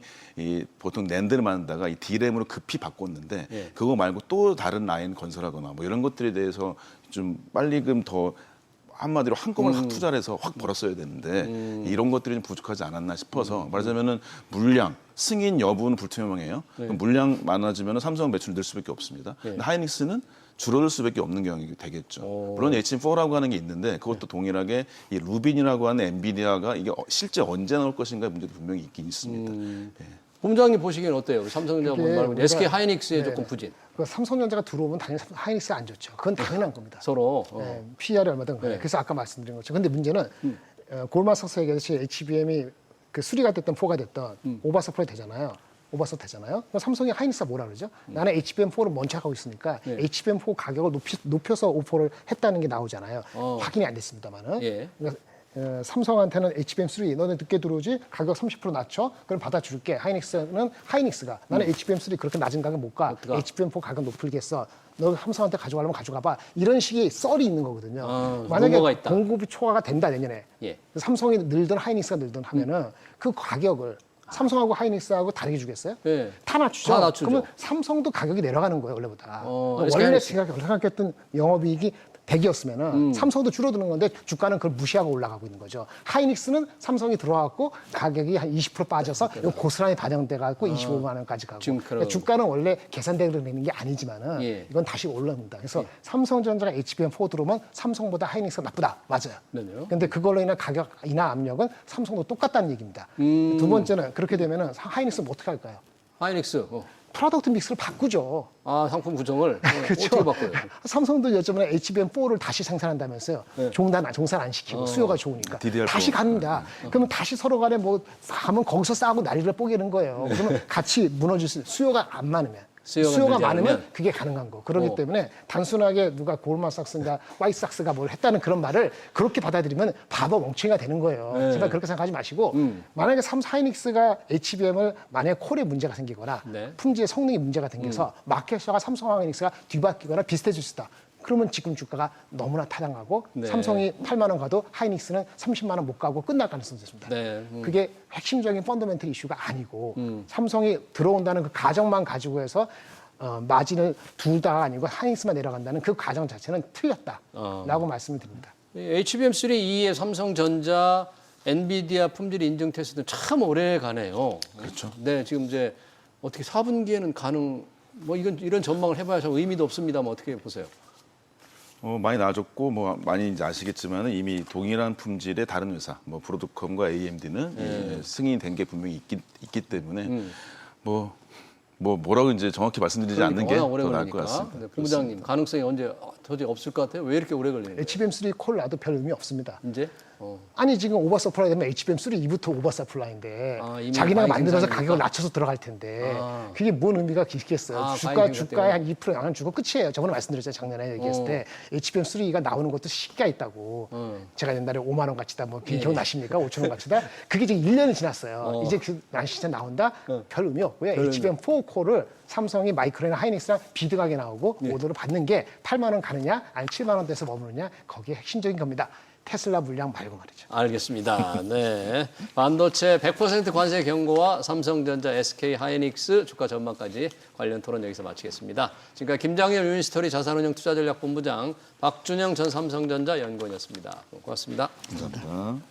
보통 낸드를 만들다가 이 D램으로 급히 바꿨는데 예. 그거 말고 또 다른 라인 건설하거나 뭐 이런 것들에 대해서 좀 빨리금 더 한마디로 한꺼번에 확 투자를 해서 확 벌었어야 되는데 이런 것들이 좀 부족하지 않았나 싶어서 말하자면은 물량, 승인 여부는 불투명해요. 그럼 물량 많아지면 삼성 매출 늘 수밖에 없습니다. 근데 하이닉스는 줄어들 수밖에 없는 경향이 되겠죠. 물론 HM4라고 하는 게 있는데 그것도 동일하게 이 루빈이라고 하는 엔비디아가 이게 실제 언제 나올 것인가 문제도 분명히 있긴 있습니다. 예. 본부장님 보시기엔 어때요? 삼성전자 이게 말고 우리가- SK하이닉스의 네. 조금 부진. 그 삼성전자가 들어오면 당연히 하이닉스가 안 좋죠. 그건 당연한 겁니다. 서로. 네, PR이 얼마든 그래요. 네. 그래서 아까 말씀드린 것처럼. 근데 문제는 골마삭스 얘기했듯이 HBM이 그 3가 됐든 4가 됐든 오버서플라이 되잖아요. 오버서 되잖아요. 그럼 삼성이 하이닉스가 뭐라 그러죠? 나는 HBM4를 먼저 하고 있으니까 HBM4 가격을 높여서 오퍼를 했다는 게 나오잖아요. 확인이 안 됐습니다만은. 예. 그러니까 삼성한테는 HBM3 너네 늦게 들어오지 가격 30% 낮춰 그럼 받아줄게. 하이닉스는 하이닉스가 나는 HBM3 그렇게 낮은 가격 못 가. HBM4 가격 높을겠어. 너 삼성한테 가져가려면 가져가봐. 이런 식의 썰이 있는 거거든요. 만약에 루머가 있다. 공급이 초과가 된다 내년에 예. 삼성이 늘든 하이닉스가 늘든 하면은 그 가격을 삼성하고 하이닉스하고 다르게 주겠어요? 예. 다 낮추죠. 다 낮추죠. 그러면 삼성도 가격이 내려가는 거예요 원래보다. 원래 SK하이닉스. 제가 생각했던 영업이익이 100이었으면은 삼성도 줄어드는 건데 주가는 그걸 무시하고 올라가고 있는 거죠. 하이닉스는 삼성이 들어왔고 가격이 한 20% 빠져서 이거 고스란히 반영돼 갖고 25만 원까지 가고. 지금 그러니까 주가는 원래 계산대로 되는 게 아니지만은 예. 이건 다시 올라옵니다. 그래서 삼성전자가 HBM4 들어오면 삼성보다 하이닉스가 나쁘다. 맞아요. 네네. 근데 그걸로 인한 가격 인하 압력은 삼성도 똑같다는 얘기입니다. 두 번째는 그렇게 되면은 하이닉스는 어떻게 할까요? 하이닉스. 프로덕트 믹스를 바꾸죠. 아, 상품 구성을 그렇죠. 어떻게 바꿔요? 삼성도 요즘에 HBM4를 다시 생산한다면서요. 종산 안 시키고 수요가 좋으니까 DDR4. 다시 갑니다. 그러면 다시 서로 간에 뭐 하면 거기서 싸고 난리를 뽀개는 거예요. 그러면 같이 무너질 수 수요가 안 많으면 수요가 늘지 많으면 않으면? 그게 가능한 거. 그렇기 때문에 단순하게 누가 골만삭스인가 화이트삭스가 뭘 했다는 그런 말을 그렇게 받아들이면 바보 멍청이가 되는 거예요. 네. 제발 그렇게 생각하지 마시고 만약에 삼성하이닉스가 HBM을 만약에 콜에 문제가 생기거나 네. 품질의 성능이 문제가 생겨서 마켓셔가 삼성하이닉스가 뒤바뀌거나 비슷해질 수 있다. 그러면 지금 주가가 너무나 타당하고 네. 삼성이 8만 원 가도 하이닉스는 30만 원 못 가고 끝날 가능성이 있습니다. 네. 그게 핵심적인 펀더멘털 이슈가 아니고 삼성이 들어온다는 그 가정만 가지고 해서 마진을 둘 다가 아니고 하이닉스만 내려간다는 그 가정 자체는 틀렸다라고 말씀을 드립니다. HBM3 2의 삼성전자, 엔비디아 품질 인증 테스트는 참 오래 가네요. 그렇죠. 네, 지금 이제 어떻게 4분기에는 뭐 이런 전망을 해봐야 좀 의미도 없습니다만 어떻게 보세요? 많이 나아졌고 많이 이제 아시겠지만 이미 동일한 품질의 다른 회사 브로드컴과 AMD는 승인이 된 게 분명히 있기 때문에 뭐라고 이제 정확히 말씀드리지 않는 게 워낙 오래 더 나을 것 걸리니까. 같습니다. 네, 본부장님 가능성이 언제 도저히 없을 것 같아요? 왜 이렇게 오래 걸리는데? HBM3 콜 놔도 별 의미 없습니다. 이제? 아니 지금 오버서플라이 되면 HBM3 2부터 오버서플라이인데 이미 자기네가 과잉 만들어서 생산이니까? 가격을 낮춰서 들어갈 텐데 그게 뭔 의미가 있겠어요. 과잉 주가에 한 2% 영향 주고 끝이에요. 저번에 말씀드렸잖아요. 작년에 얘기했을 때 HBM3가 나오는 것도 시기가 있다고. 제가 옛날에 5만 원 가치다 기억나십니까? 5천 원 가치다. 그게 지금 1년이 지났어요. 이제 그 난시차 나온다? 별 의미 없고요. HBM4 콜을 삼성이 마이크론이나 하이닉스랑 비등하게 나오고 오더를 받는 게 8만 원 가느냐 아니 7만 원대에서 머무느냐 거기에 핵심적인 겁니다. 테슬라 물량 말고 말이죠. 알겠습니다. 네. 반도체 100% 관세 경고와 삼성전자, SK 하이닉스 주가 전망까지 관련 토론 여기서 마치겠습니다. 지금까지 김장현 유니스토리 자산운용 투자전략본부장, 박준영 전 삼성전자 연구원이었습니다. 고맙습니다. 감사합니다.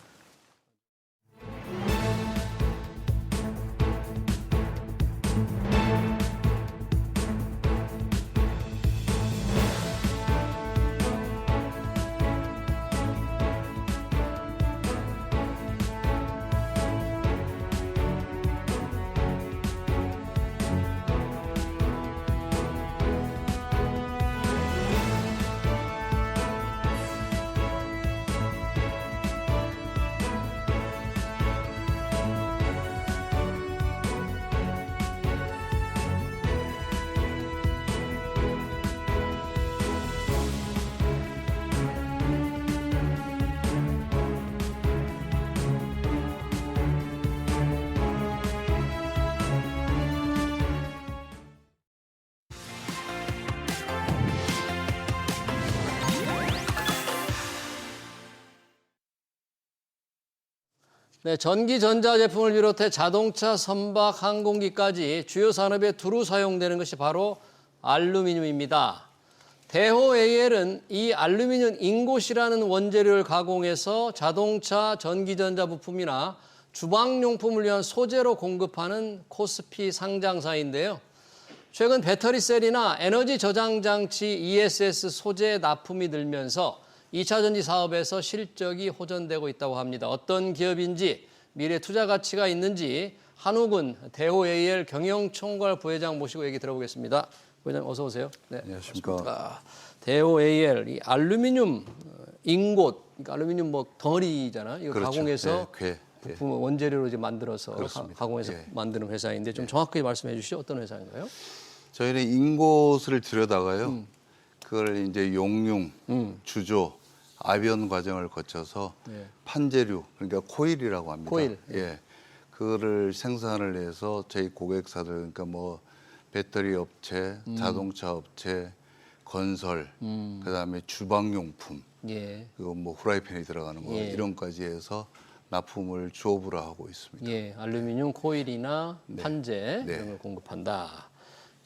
네, 전기 전자 제품을 비롯해 자동차, 선박, 항공기까지 주요 산업에 두루 사용되는 것이 바로 알루미늄입니다. 대호 AL은 이 알루미늄 잉곶이라는 원재료를 가공해서 자동차, 전기전자 부품이나 주방용품을 위한 소재로 공급하는 코스피 상장사인데요. 최근 배터리셀이나 에너지 저장 장치 ESS 소재 납품이 늘면서 2차 전지 사업에서 실적이 호전되고 있다고 합니다. 어떤 기업인지 미래 투자 가치가 있는지 한욱은 대호 AL 경영총괄 부회장 모시고 얘기 들어보겠습니다. 부회장 어서 오세요. 네, 안녕하십니까. 대호 AL 이 알루미늄 잉곶, 그러니까 알루미늄 덩어리잖아요. 이거 그렇죠. 가공해서 네, 부품 원재료로 이제 만들어서 그렇습니다. 가공해서 예. 만드는 회사인데 좀 정확하게 말씀해 주시죠. 어떤 회사인가요? 저희는 잉곶을 들여다가요. 그걸 이제 용융, 주조, 압연 과정을 거쳐서 네. 판재류, 그러니까 코일이라고 합니다. 코일. 예. 그거를 생산을 해서 저희 고객사들, 그러니까 뭐 배터리 업체, 자동차 업체, 건설, 그다음에 주방용품, 예. 그리고 뭐 후라이팬이 들어가는 거 예. 이런까지 해서 납품을 주업으로 하고 있습니다. 예, 알루미늄 코일이나 판재 네. 이런 걸 공급한다.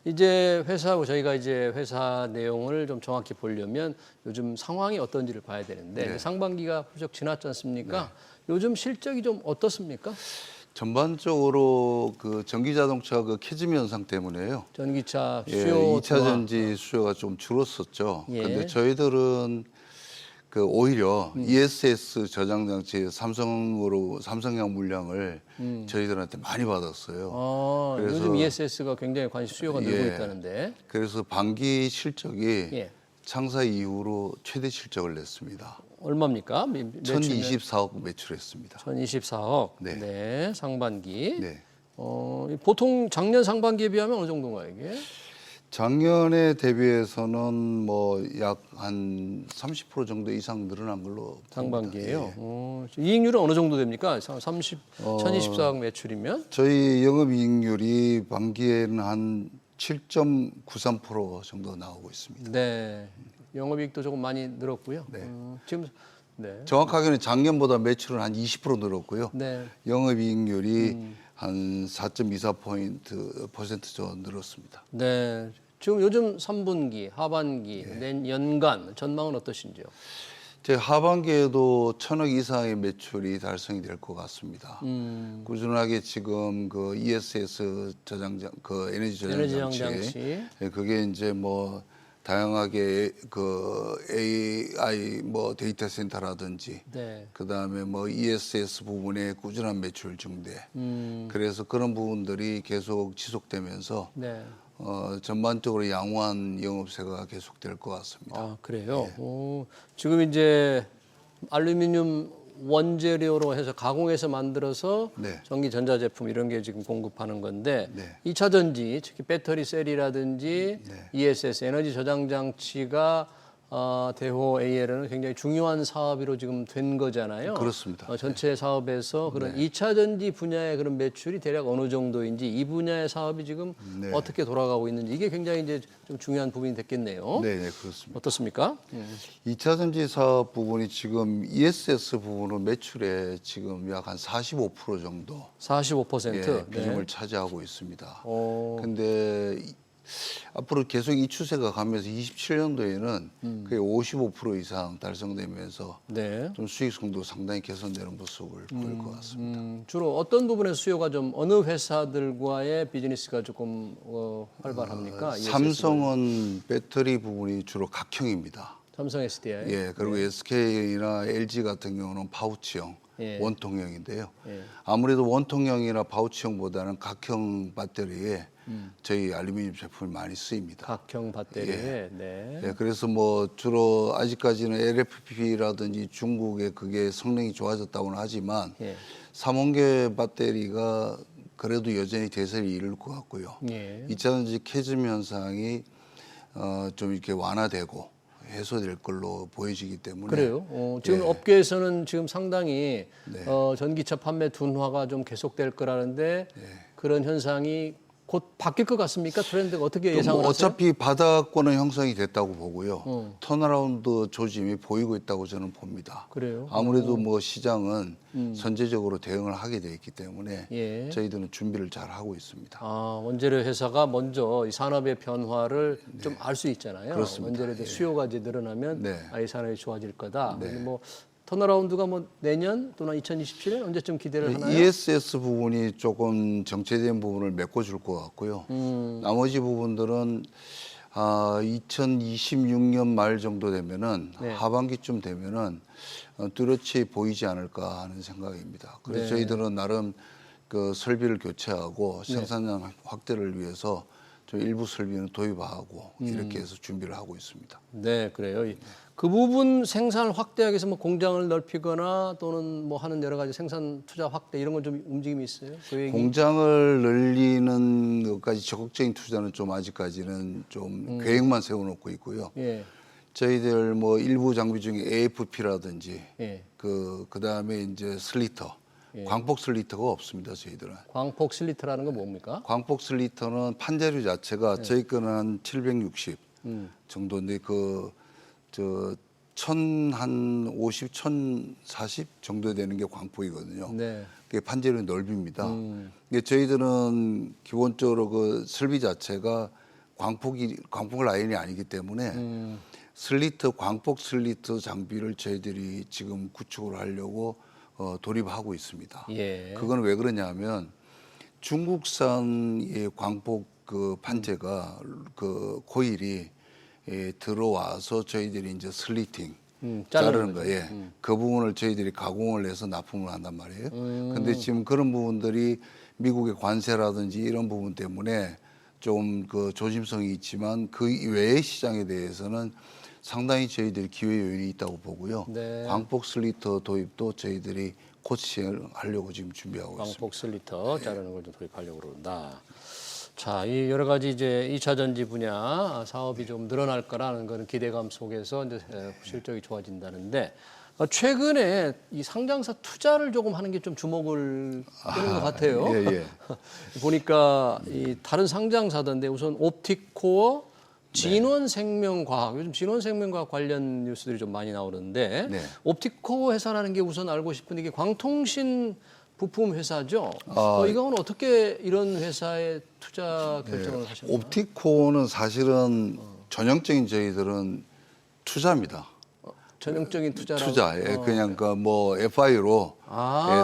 이제 회사하고 저희가 이제 회사 내용을 좀 정확히 보려면 요즘 상황이 어떤지를 봐야 되는데 네. 상반기가 훌쩍 지났지 않습니까? 요즘 실적이 좀 어떻습니까? 전반적으로 그 전기 자동차 그 캐즘 현상 때문에요. 전기차 예, 수요 2차 전지 수요가 좀 줄었었죠. 예. 근데 저희들은 그 오히려 ESS 저장 장치 삼성형 물량을 저희들한테 많이 받았어요. 그래서- 요즘 ESS가 굉장히 관심 수요가 늘고 예. 있다는데. 그래서 반기 실적이 예. 창사 이후로 최대 실적을 냈습니다. 얼마입니까? 1024억 매출했습니다. 1024억. 네. 네. 상반기. 네. 보통 작년 상반기에 비하면 어느 정도인가요, 이게? 작년에 대비해서는 뭐 약 한 30% 정도 이상 늘어난 걸로 상반기에요. 봅니다. 예. 이익률은 어느 정도 됩니까? 1024억 매출이면? 저희 영업이익률이 반기에는 한 7.93% 정도 나오고 있습니다. 네. 영업이익도 조금 많이 늘었고요. 네. 지금 네. 정확하게는 작년보다 매출은 한 20% 늘었고요. 네. 영업이익률이 한 4.24% 정도 늘었습니다. 네. 지금 요즘 3분기, 하반기, 연간 전망은 어떠신지요? 제 하반기에도 1,000억 이상의 매출이 달성이 될 것 같습니다. 꾸준하게 지금 그 ESS 저장장, 그 에너지 저장장치, 예, 그게 이제 뭐 다양하게 그 AI 뭐 데이터 센터라든지, 네. 그 다음에 뭐 ESS 부분의 꾸준한 매출 증대, 그래서 그런 부분들이 계속 지속되면서 네. 전반적으로 양호한 영업세가 계속될 것 같습니다. 아, 그래요? 지금 이제 알루미늄 원재료로 해서 가공해서 만들어서 네. 전기 전자 제품 이런 게 지금 공급하는 건데 네. 2차 전지, 특히 배터리 셀이라든지 네. ESS 에너지 저장 장치가 대호 AL은 굉장히 중요한 사업으로 지금 된 거잖아요. 그렇습니다. 전체 사업에서 그런 2차 전지 분야의 그런 매출이 대략 어느 정도인지 이 분야의 사업이 지금 네. 어떻게 돌아가고 있는지 이게 굉장히 이제 좀 중요한 부분이 됐겠네요. 네, 네, 그렇습니다. 어떻습니까? 2차 전지 사업 부분이 지금 ESS 부분은 매출에 지금 약 한 45% 정도 45%. 예, 비중을 차지하고 있습니다. 어, 근데 앞으로 계속 이 추세가 가면서 27년도에는 그게 55% 이상 달성되면서 네. 좀 수익성도 상당히 개선되는 모습을 보일 것 같습니다. 주로 어떤 부분에서 수요가 좀 어느 회사들과의 비즈니스가 조금 활발합니까? 삼성은 배터리 부분이 주로 각형입니다. 삼성 SDI. 예, 그리고 SK나 LG 같은 경우는 파우치형, 예. 원통형인데요. 예. 아무래도 원통형이나 파우치형보다는 각형 배터리에 저희 알루미늄 제품이 많이 쓰입니다. 각형 배터리에. 네. 예, 그래서 뭐 주로 아직까지는 LFP라든지 중국의 그게 성능이 좋아졌다고는 하지만 예. 삼원계 배터리가 그래도 여전히 대세를 이룰 것 같고요. 예. 2차 전지 캐즘 현상이 좀 이렇게 완화되고 해소될 걸로 보여지기 때문에 그래요. 지금 업계에서는 지금 상당히 네. 전기차 판매 둔화가 좀 계속될 거라는데 그런 현상이 곧 바뀔 것 같습니까? 트렌드가 어떻게 또 예상을 뭐 하세요? 어차피 바닥권은 형성이 됐다고 보고요. 턴어라운드 조짐이 보이고 있다고 저는 봅니다. 그래요? 아무래도 뭐 시장은 선제적으로 대응을 하게 돼 있기 때문에 예. 저희들은 준비를 잘 하고 있습니다. 원재료 회사가 먼저 이 산업의 변화를 좀 알 수 있잖아요. 그렇습니다. 원재료의 수요가 이제 늘어나면 네. 이 산업이 좋아질 거다. 뭐 턴어라운드가 뭐 내년 또는 2027년 언제쯤 기대를 하나요? ESS 부분이 조금 정체된 부분을 메꿔줄 것 같고요. 나머지 부분들은 2026년 말 정도 되면은 네. 하반기쯤 되면은 뚜렷이 보이지 않을까 하는 생각입니다. 그래서 네. 저희들은 나름 그 설비를 교체하고 생산량 확대를 위해서 좀 일부 설비는 도입하고 이렇게 해서 준비를 하고 있습니다. 네, 그래요. 그 부분 생산을 확대하기 위해서 뭐 공장을 넓히거나 또는 뭐 하는 여러 가지 생산 투자 확대 이런 건 좀 움직임이 있어요? 그 얘기. 공장을 늘리는 것까지 적극적인 투자는 좀 아직까지는 좀 계획만 세워놓고 있고요. 예, 저희들 뭐 일부 장비 중에 AFP라든지 예. 그 다음에 이제 슬리터, 광폭 슬리터가 없습니다. 저희들은 광폭 슬리터라는 건 뭡니까? 광폭 슬리터는 판재료 자체가 저희 거는 한 760 정도인데 저 1050, 1040 정도 되는 게 광폭이거든요. 네. 그게 판재료 넓입니다. 이게 저희들은 기본적으로 그 설비 자체가 광폭 라인이 아니기 때문에 슬리터, 광폭 슬리터 장비를 저희들이 지금 구축을 하려고 돌입하고 있습니다. 예. 그건 왜 그러냐면 중국산의 광폭 그 판재가 그 코일이 들어와서 저희들이 이제 슬리팅 자르는 거, 예. 그 부분을 저희들이 가공을 해서 납품을 한단 말이에요. 근데 지금 그런 부분들이 미국의 관세라든지 이런 부분 때문에 좀 그 조심성이 있지만 그 외의 시장에 대해서는 상당히 저희들이 기회 요인이 있다고 보고요. 네. 광폭 슬리터 도입도 저희들이 곧 시행을 하려고 지금 준비하고 있습니다. 광폭 슬리터 자르는 걸 좀 도입하려고 그런다. 자, 이 여러 가지 이제 2차 전지 분야 사업이 좀 늘어날 거라는 그런 기대감 속에서 이제 실적이 좋아진다는데 최근에 이 상장사 투자를 조금 하는 게 좀 주목을 끄는 것 같아요. 예, 예. 보니까 이 다른 상장사던데 우선 옵티코어, 진원생명과학, 요즘 진원생명과학 관련 뉴스들이 좀 많이 나오는데 네. 옵티코어 회사라는 게 우선 알고 싶은데 이게 광통신 부품 회사죠. 이거는 어떻게 이런 회사에 투자 결정을 하셨나요? 옵티코는 사실은 전형적인 저희들은 투자입니다. 전형적인 투자라고. 투자, 예, 그냥 그 뭐 FI로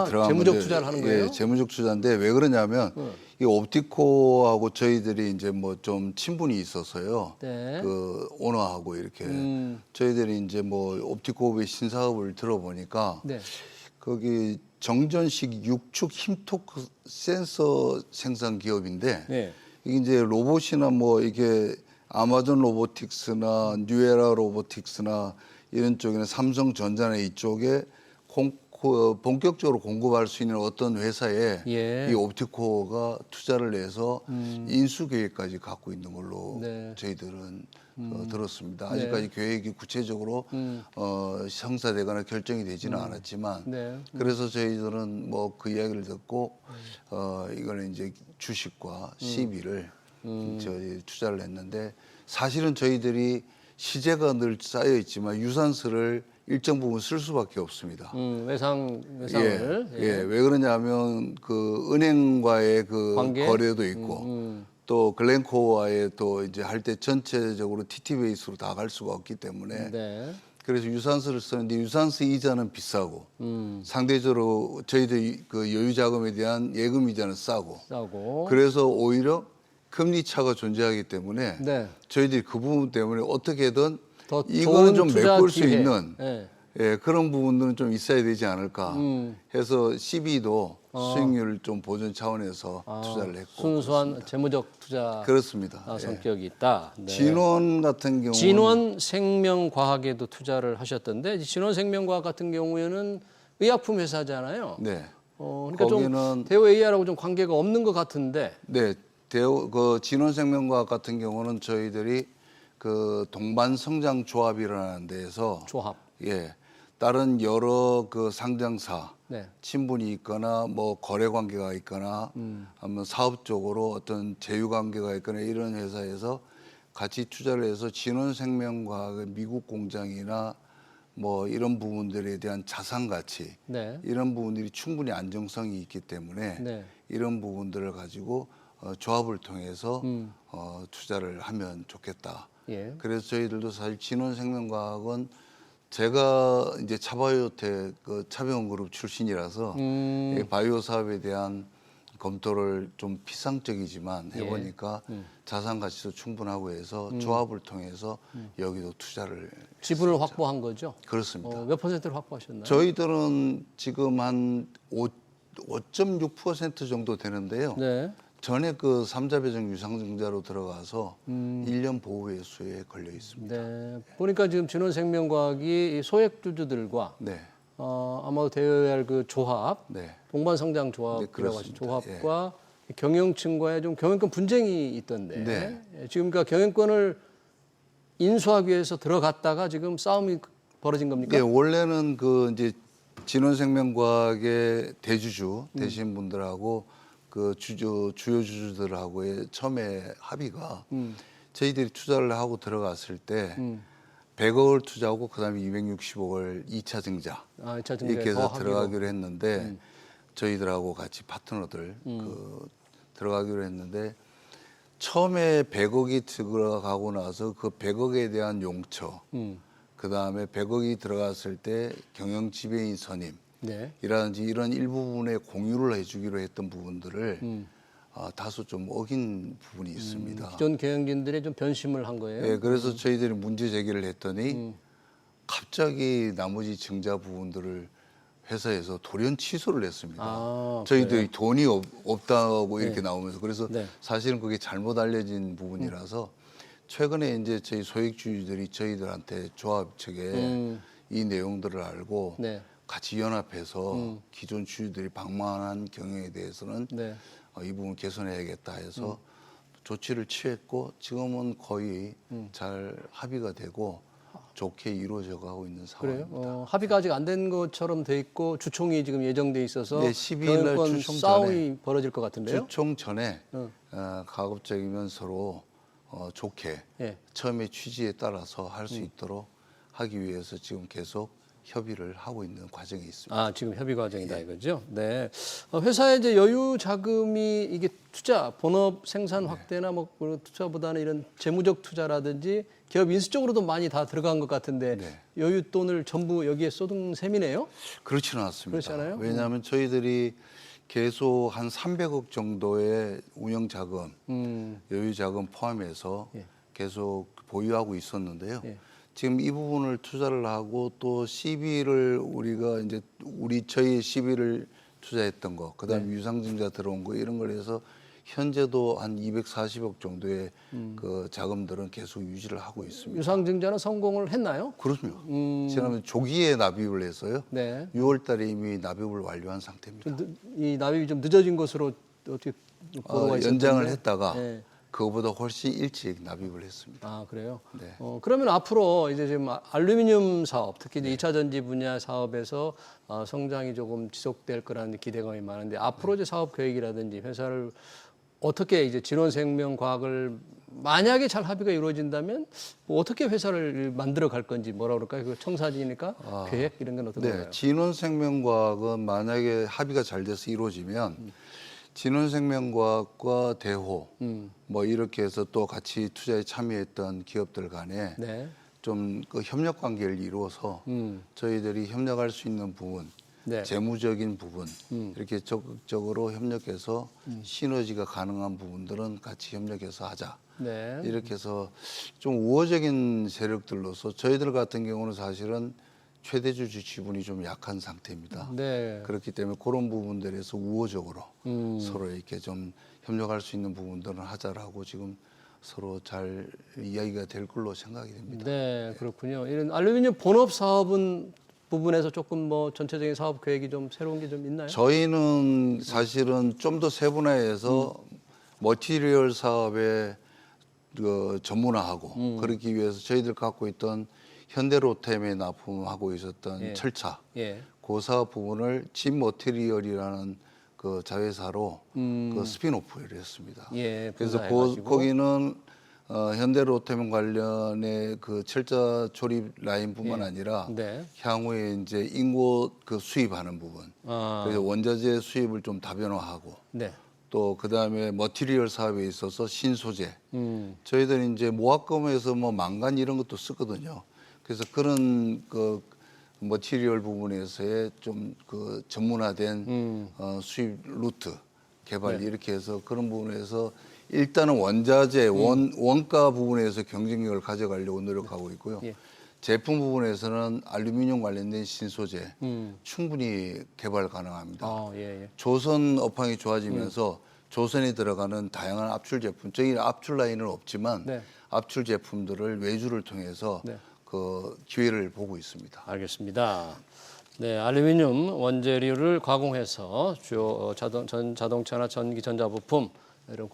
들어간 재무적 건데, 투자를 하는 거예요? 예, 재무적 투자인데 왜 그러냐면 이 옵티코하고 저희들이 이제 뭐 좀 친분이 있어서요. 네. 그 오너하고 이렇게 저희들이 이제 뭐 옵티코의 신사업을 들어보니까 네. 거기 정전식 육축 힘토크 센서 생산 기업인데 네. 이게 이제 로봇이나 뭐 이게 아마존 로보틱스나 뉴에라 로보틱스나 이런 쪽에는 삼성전자나 이쪽에 본격적으로 공급할 수 있는 어떤 회사에 예. 이 옵티코가 투자를 해서 인수 계획까지 갖고 있는 걸로 네. 저희들은 들었습니다. 아직까지 계획이 구체적으로 성사되거나 결정이 되지는 않았지만 네. 그래서 저희들은 뭐 그 이야기를 듣고 이거는 이제 주식과 시비를 저희 투자를 했는데 사실은 저희들이 시제가 늘 쌓여 있지만 유산슬을 일정 부분 쓸 수밖에 없습니다. 외상을. 예. 왜 그러냐면 그 은행과의 그 관계? 거래도 있고 또 글렌코어와의 또 이제 할 때 전체적으로 TT 베이스로 다 갈 수가 없기 때문에 네. 그래서 유산슬을 쓰는데 유산슬 이자는 비싸고 상대적으로 저희들 그 여유 자금에 대한 예금 이자는 싸고 그래서 오히려 금리 차가 존재하기 때문에 네. 저희들이 그 부분 때문에 어떻게든 더 이거는 좋은 좀 투자 메꿀 수 기회. 있는 네. 예, 그런 부분들은 좀 있어야 되지 않을까 해서 CB도 수익률을 좀 보존 차원에서 투자를 했고 순수한 그렇습니다. 재무적 투자 그렇습니다. 성격이 있다. 네. 진원 같은 경우는 진원생명과학에도 투자를 하셨던데 진원생명과학 같은 경우에는 의약품 회사잖아요. 네. 그러니까 좀 거기는 대우 AI하고 좀 관계가 없는 것 같은데. 네, 그 진원생명과학 같은 경우는 저희들이 그 동반성장조합이라는 데에서 조합. 예, 다른 여러 그 상장사 네. 친분이 있거나 뭐 거래 관계가 있거나 아니면 사업적으로 어떤 제휴 관계가 있거나 이런 회사에서 같이 투자를 해서 진원생명과학의 미국 공장이나 뭐 이런 부분들에 대한 자산 가치 네. 이런 부분들이 충분히 안정성이 있기 때문에 네. 이런 부분들을 가지고 조합을 통해서 투자를 하면 좋겠다. 예. 그래서 저희들도 사실 진원생명과학은 제가 이제 차바이오텍 그 차병그룹 출신이라서 이 바이오 사업에 대한 검토를 좀 피상적이지만 해보니까 자산 가치도 충분하고 해서 조합을 통해서 여기도 투자를 지분을 확보한 거죠? 그렇습니다. 몇 퍼센트를 확보하셨나요? 저희들은 지금 한 5.6% 정도 되는데요. 네. 전에 그 삼자배정 유상증자로 들어가서 1년 보호회수에 걸려 있습니다. 네. 보니까 지금 진원생명과학이 이 소액주주들과 네. 아마 되어야 할 그 조합, 네. 동반성장 네, 조합이라고 하죠. 그렇습니다. 조합과 경영층과의 좀 경영권 분쟁이 있던데 네. 지금 그러니까 경영권을 인수하기 위해서 들어갔다가 지금 싸움이 벌어진 겁니까? 네, 원래는 그 이제 진원생명과학의 대주주 되신 분들하고 그 주요 주주들하고의 처음에 합의가 저희들이 투자를 하고 들어갔을 때 100억을 투자하고 그다음에 260억을 2차 증자 2차 증자에 이렇게 해서 더 들어가기로 했는데 저희들하고 같이 파트너들 그 들어가기로 했는데 처음에 100억이 들어가고 나서 그 100억에 대한 용처 그다음에 100억이 들어갔을 때 경영 지배인 선임 네. 이라든지 이런 일부분에 공유를 해주기로 했던 부분들을 다소 좀 어긴 부분이 있습니다. 기존 경영진들이 좀 변심을 한 거예요. 네, 그래서 저희들이 문제 제기를 했더니 갑자기 나머지 증자 부분들을 회사에서 돌연 취소를 했습니다. 저희들이 돈이 없다고 이렇게 나오면서 그래서 네. 사실은 그게 잘못 알려진 부분이라서 최근에 이제 저희 소액주주들이 저희들한테 조합 측에 이 내용들을 알고 네. 같이 연합해서 기존 주주들이 방만한 경영에 대해서는 네. 이 부분 개선해야겠다 해서 조치를 취했고 지금은 거의 잘 합의가 되고 좋게 이루어져 가고 있는 상황입니다. 그래요? 합의가 아직 안 된 것처럼 돼 있고 주총이 지금 예정돼 있어서 네, 12일 날 경영권 주총 싸움이 벌어질 것 같은데요. 주총 전에 가급적이면 서로 좋게 예. 처음에 취지에 따라서 할 수 있도록 하기 위해서 지금 계속 협의를 하고 있는 과정에 있습니다. 아, 지금 협의 과정이다 이거죠. 네. 회사의 이제 여유 자금이 이게 투자, 본업 생산 확대나 뭐 그런 투자보다는 이런 재무적 투자라든지 기업 인수 쪽으로도 많이 다 들어간 것 같은데 네. 여유 돈을 전부 여기에 쏟은 셈이네요. 그렇지는 않습니다. 그렇지 않아요? 왜냐하면 저희들이 계속 한 300억 정도의 운영 자금, 여유 자금 포함해서 예. 계속 보유하고 있었는데요. 예. 지금 이 부분을 투자를 하고 또 CB를 우리가 이제 저희 CB를 투자했던 거, 그다음에 네. 유상증자 들어온 거 이런 걸 해서 현재도 한 240억 정도의 그 자금들은 계속 유지를 하고 있습니다. 유상증자는 성공을 했나요? 그렇군요. 지난번 조기에 납입을 해서요. 네. 6월 달에 이미 납입을 완료한 상태입니다. 이 납입이 좀 늦어진 것으로 어떻게 보도가 있었는데 연장을 했다가 네. 그거보다 훨씬 일찍 납입을 했습니다. 아, 그래요? 네. 그러면 앞으로 이제 지금 알루미늄 사업, 특히 이제 2차 전지 분야 사업에서 성장이 조금 지속될 거라는 기대감이 많은데 앞으로 이제 사업 계획이라든지 회사를 어떻게 이제 진원생명과학을 만약에 잘 합의가 이루어진다면 뭐 어떻게 회사를 만들어 갈 건지 뭐라 그럴까요? 그 청사지니까 계획 이런 건 어떤 건가요? 네, 진원생명과학은 만약에 합의가 잘 돼서 이루어지면 진원생명과학과 대호 뭐 이렇게 해서 또 같이 투자에 참여했던 기업들 간에 네. 좀 그 협력 관계를 이루어서 저희들이 협력할 수 있는 부분, 네. 재무적인 부분 이렇게 적극적으로 협력해서 시너지가 가능한 부분들은 같이 협력해서 하자. 네. 이렇게 해서 좀 우호적인 세력들로서 저희들 같은 경우는 사실은 최대주주 지분이 좀 약한 상태입니다. 네. 그렇기 때문에 그런 부분들에서 우호적으로 서로 이렇게 좀 협력할 수 있는 부분들은 하자라고 지금 서로 잘 이야기가 될 걸로 생각이 됩니다. 네, 그렇군요. 이런 알루미늄 본업 사업은 부분에서 조금 뭐 전체적인 사업 계획이 좀 새로운 게 좀 있나요? 저희는 사실은 좀 더 세분화해서 머티리얼 사업에 그 전문화하고 그러기 위해서 저희들 갖고 있던 현대로템에 납품하고 있었던 예. 철차 예. 그 사업 부분을 진 머티리얼이라는 그 자회사로 그 스핀오프를 했습니다. 예, 그래서 분사해가지고. 거기는 현대로템 관련의 그 철자 조립 라인뿐만 예. 아니라 네. 향후에 이제 인고 그 수입하는 부분, 아. 그래서 원자재 수입을 좀 다변화하고 네. 또 그다음에 머티리얼 사업에 있어서 신소재. 저희들이 이제 모압검에서 뭐 망간 이런 것도 쓰거든요. 그래서 그런 그 머티리얼 부분에서의 좀 그 전문화된 수입 루트 개발 네. 이렇게 해서 그런 부분에서 일단은 원자재 원가 부분에서 경쟁력을 가져가려고 노력하고 있고요. 예. 제품 부분에서는 알루미늄 관련된 신소재 충분히 개발 가능합니다. 예, 예. 조선 업황이 좋아지면서 조선에 들어가는 다양한 압출 제품, 저희 압출 라인은 없지만 네. 압출 제품들을 외주를 통해서 네. 그 기회를 보고 있습니다. 알겠습니다. 네, 알루미늄 원재료를 가공해서 주요 자동차나 전기 전자 부품 이런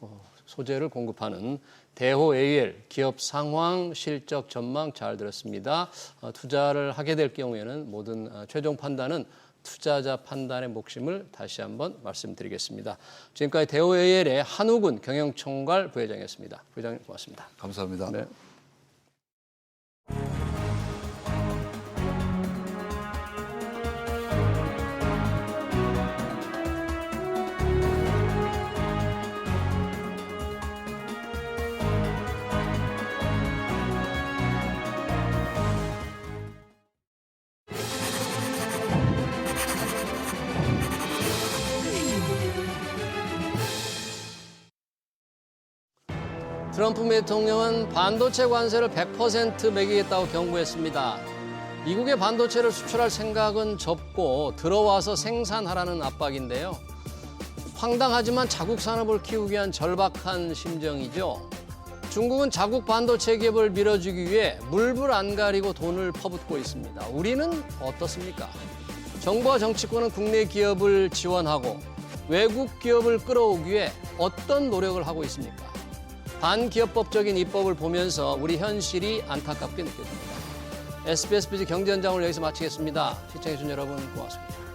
소재를 공급하는 대호 AL 기업 상황 실적 전망 잘 들었습니다. 투자를 하게 될 경우에는 모든 최종 판단은 투자자 판단의 몫임을 다시 한번 말씀드리겠습니다. 지금까지 대호 AL의 한우군 경영총괄 부회장이었습니다. 부회장님 고맙습니다. 감사합니다. 네. 트럼프 대통령은 반도체 관세를 100% 매기겠다고 경고했습니다. 미국의 반도체를 수출할 생각은 접고 들어와서 생산하라는 압박인데요. 황당하지만 자국 산업을 키우기 위한 절박한 심정이죠. 중국은 자국 반도체 기업을 밀어주기 위해 물불 안 가리고 돈을 퍼붓고 있습니다. 우리는 어떻습니까? 정부와 정치권은 국내 기업을 지원하고 외국 기업을 끌어오기 위해 어떤 노력을 하고 있습니까? 반기업법적인 입법을 보면서 우리 현실이 안타깝게 느껴집니다. SBS BG 경제 현장을 여기서 마치겠습니다. 시청해주신 여러분 고맙습니다.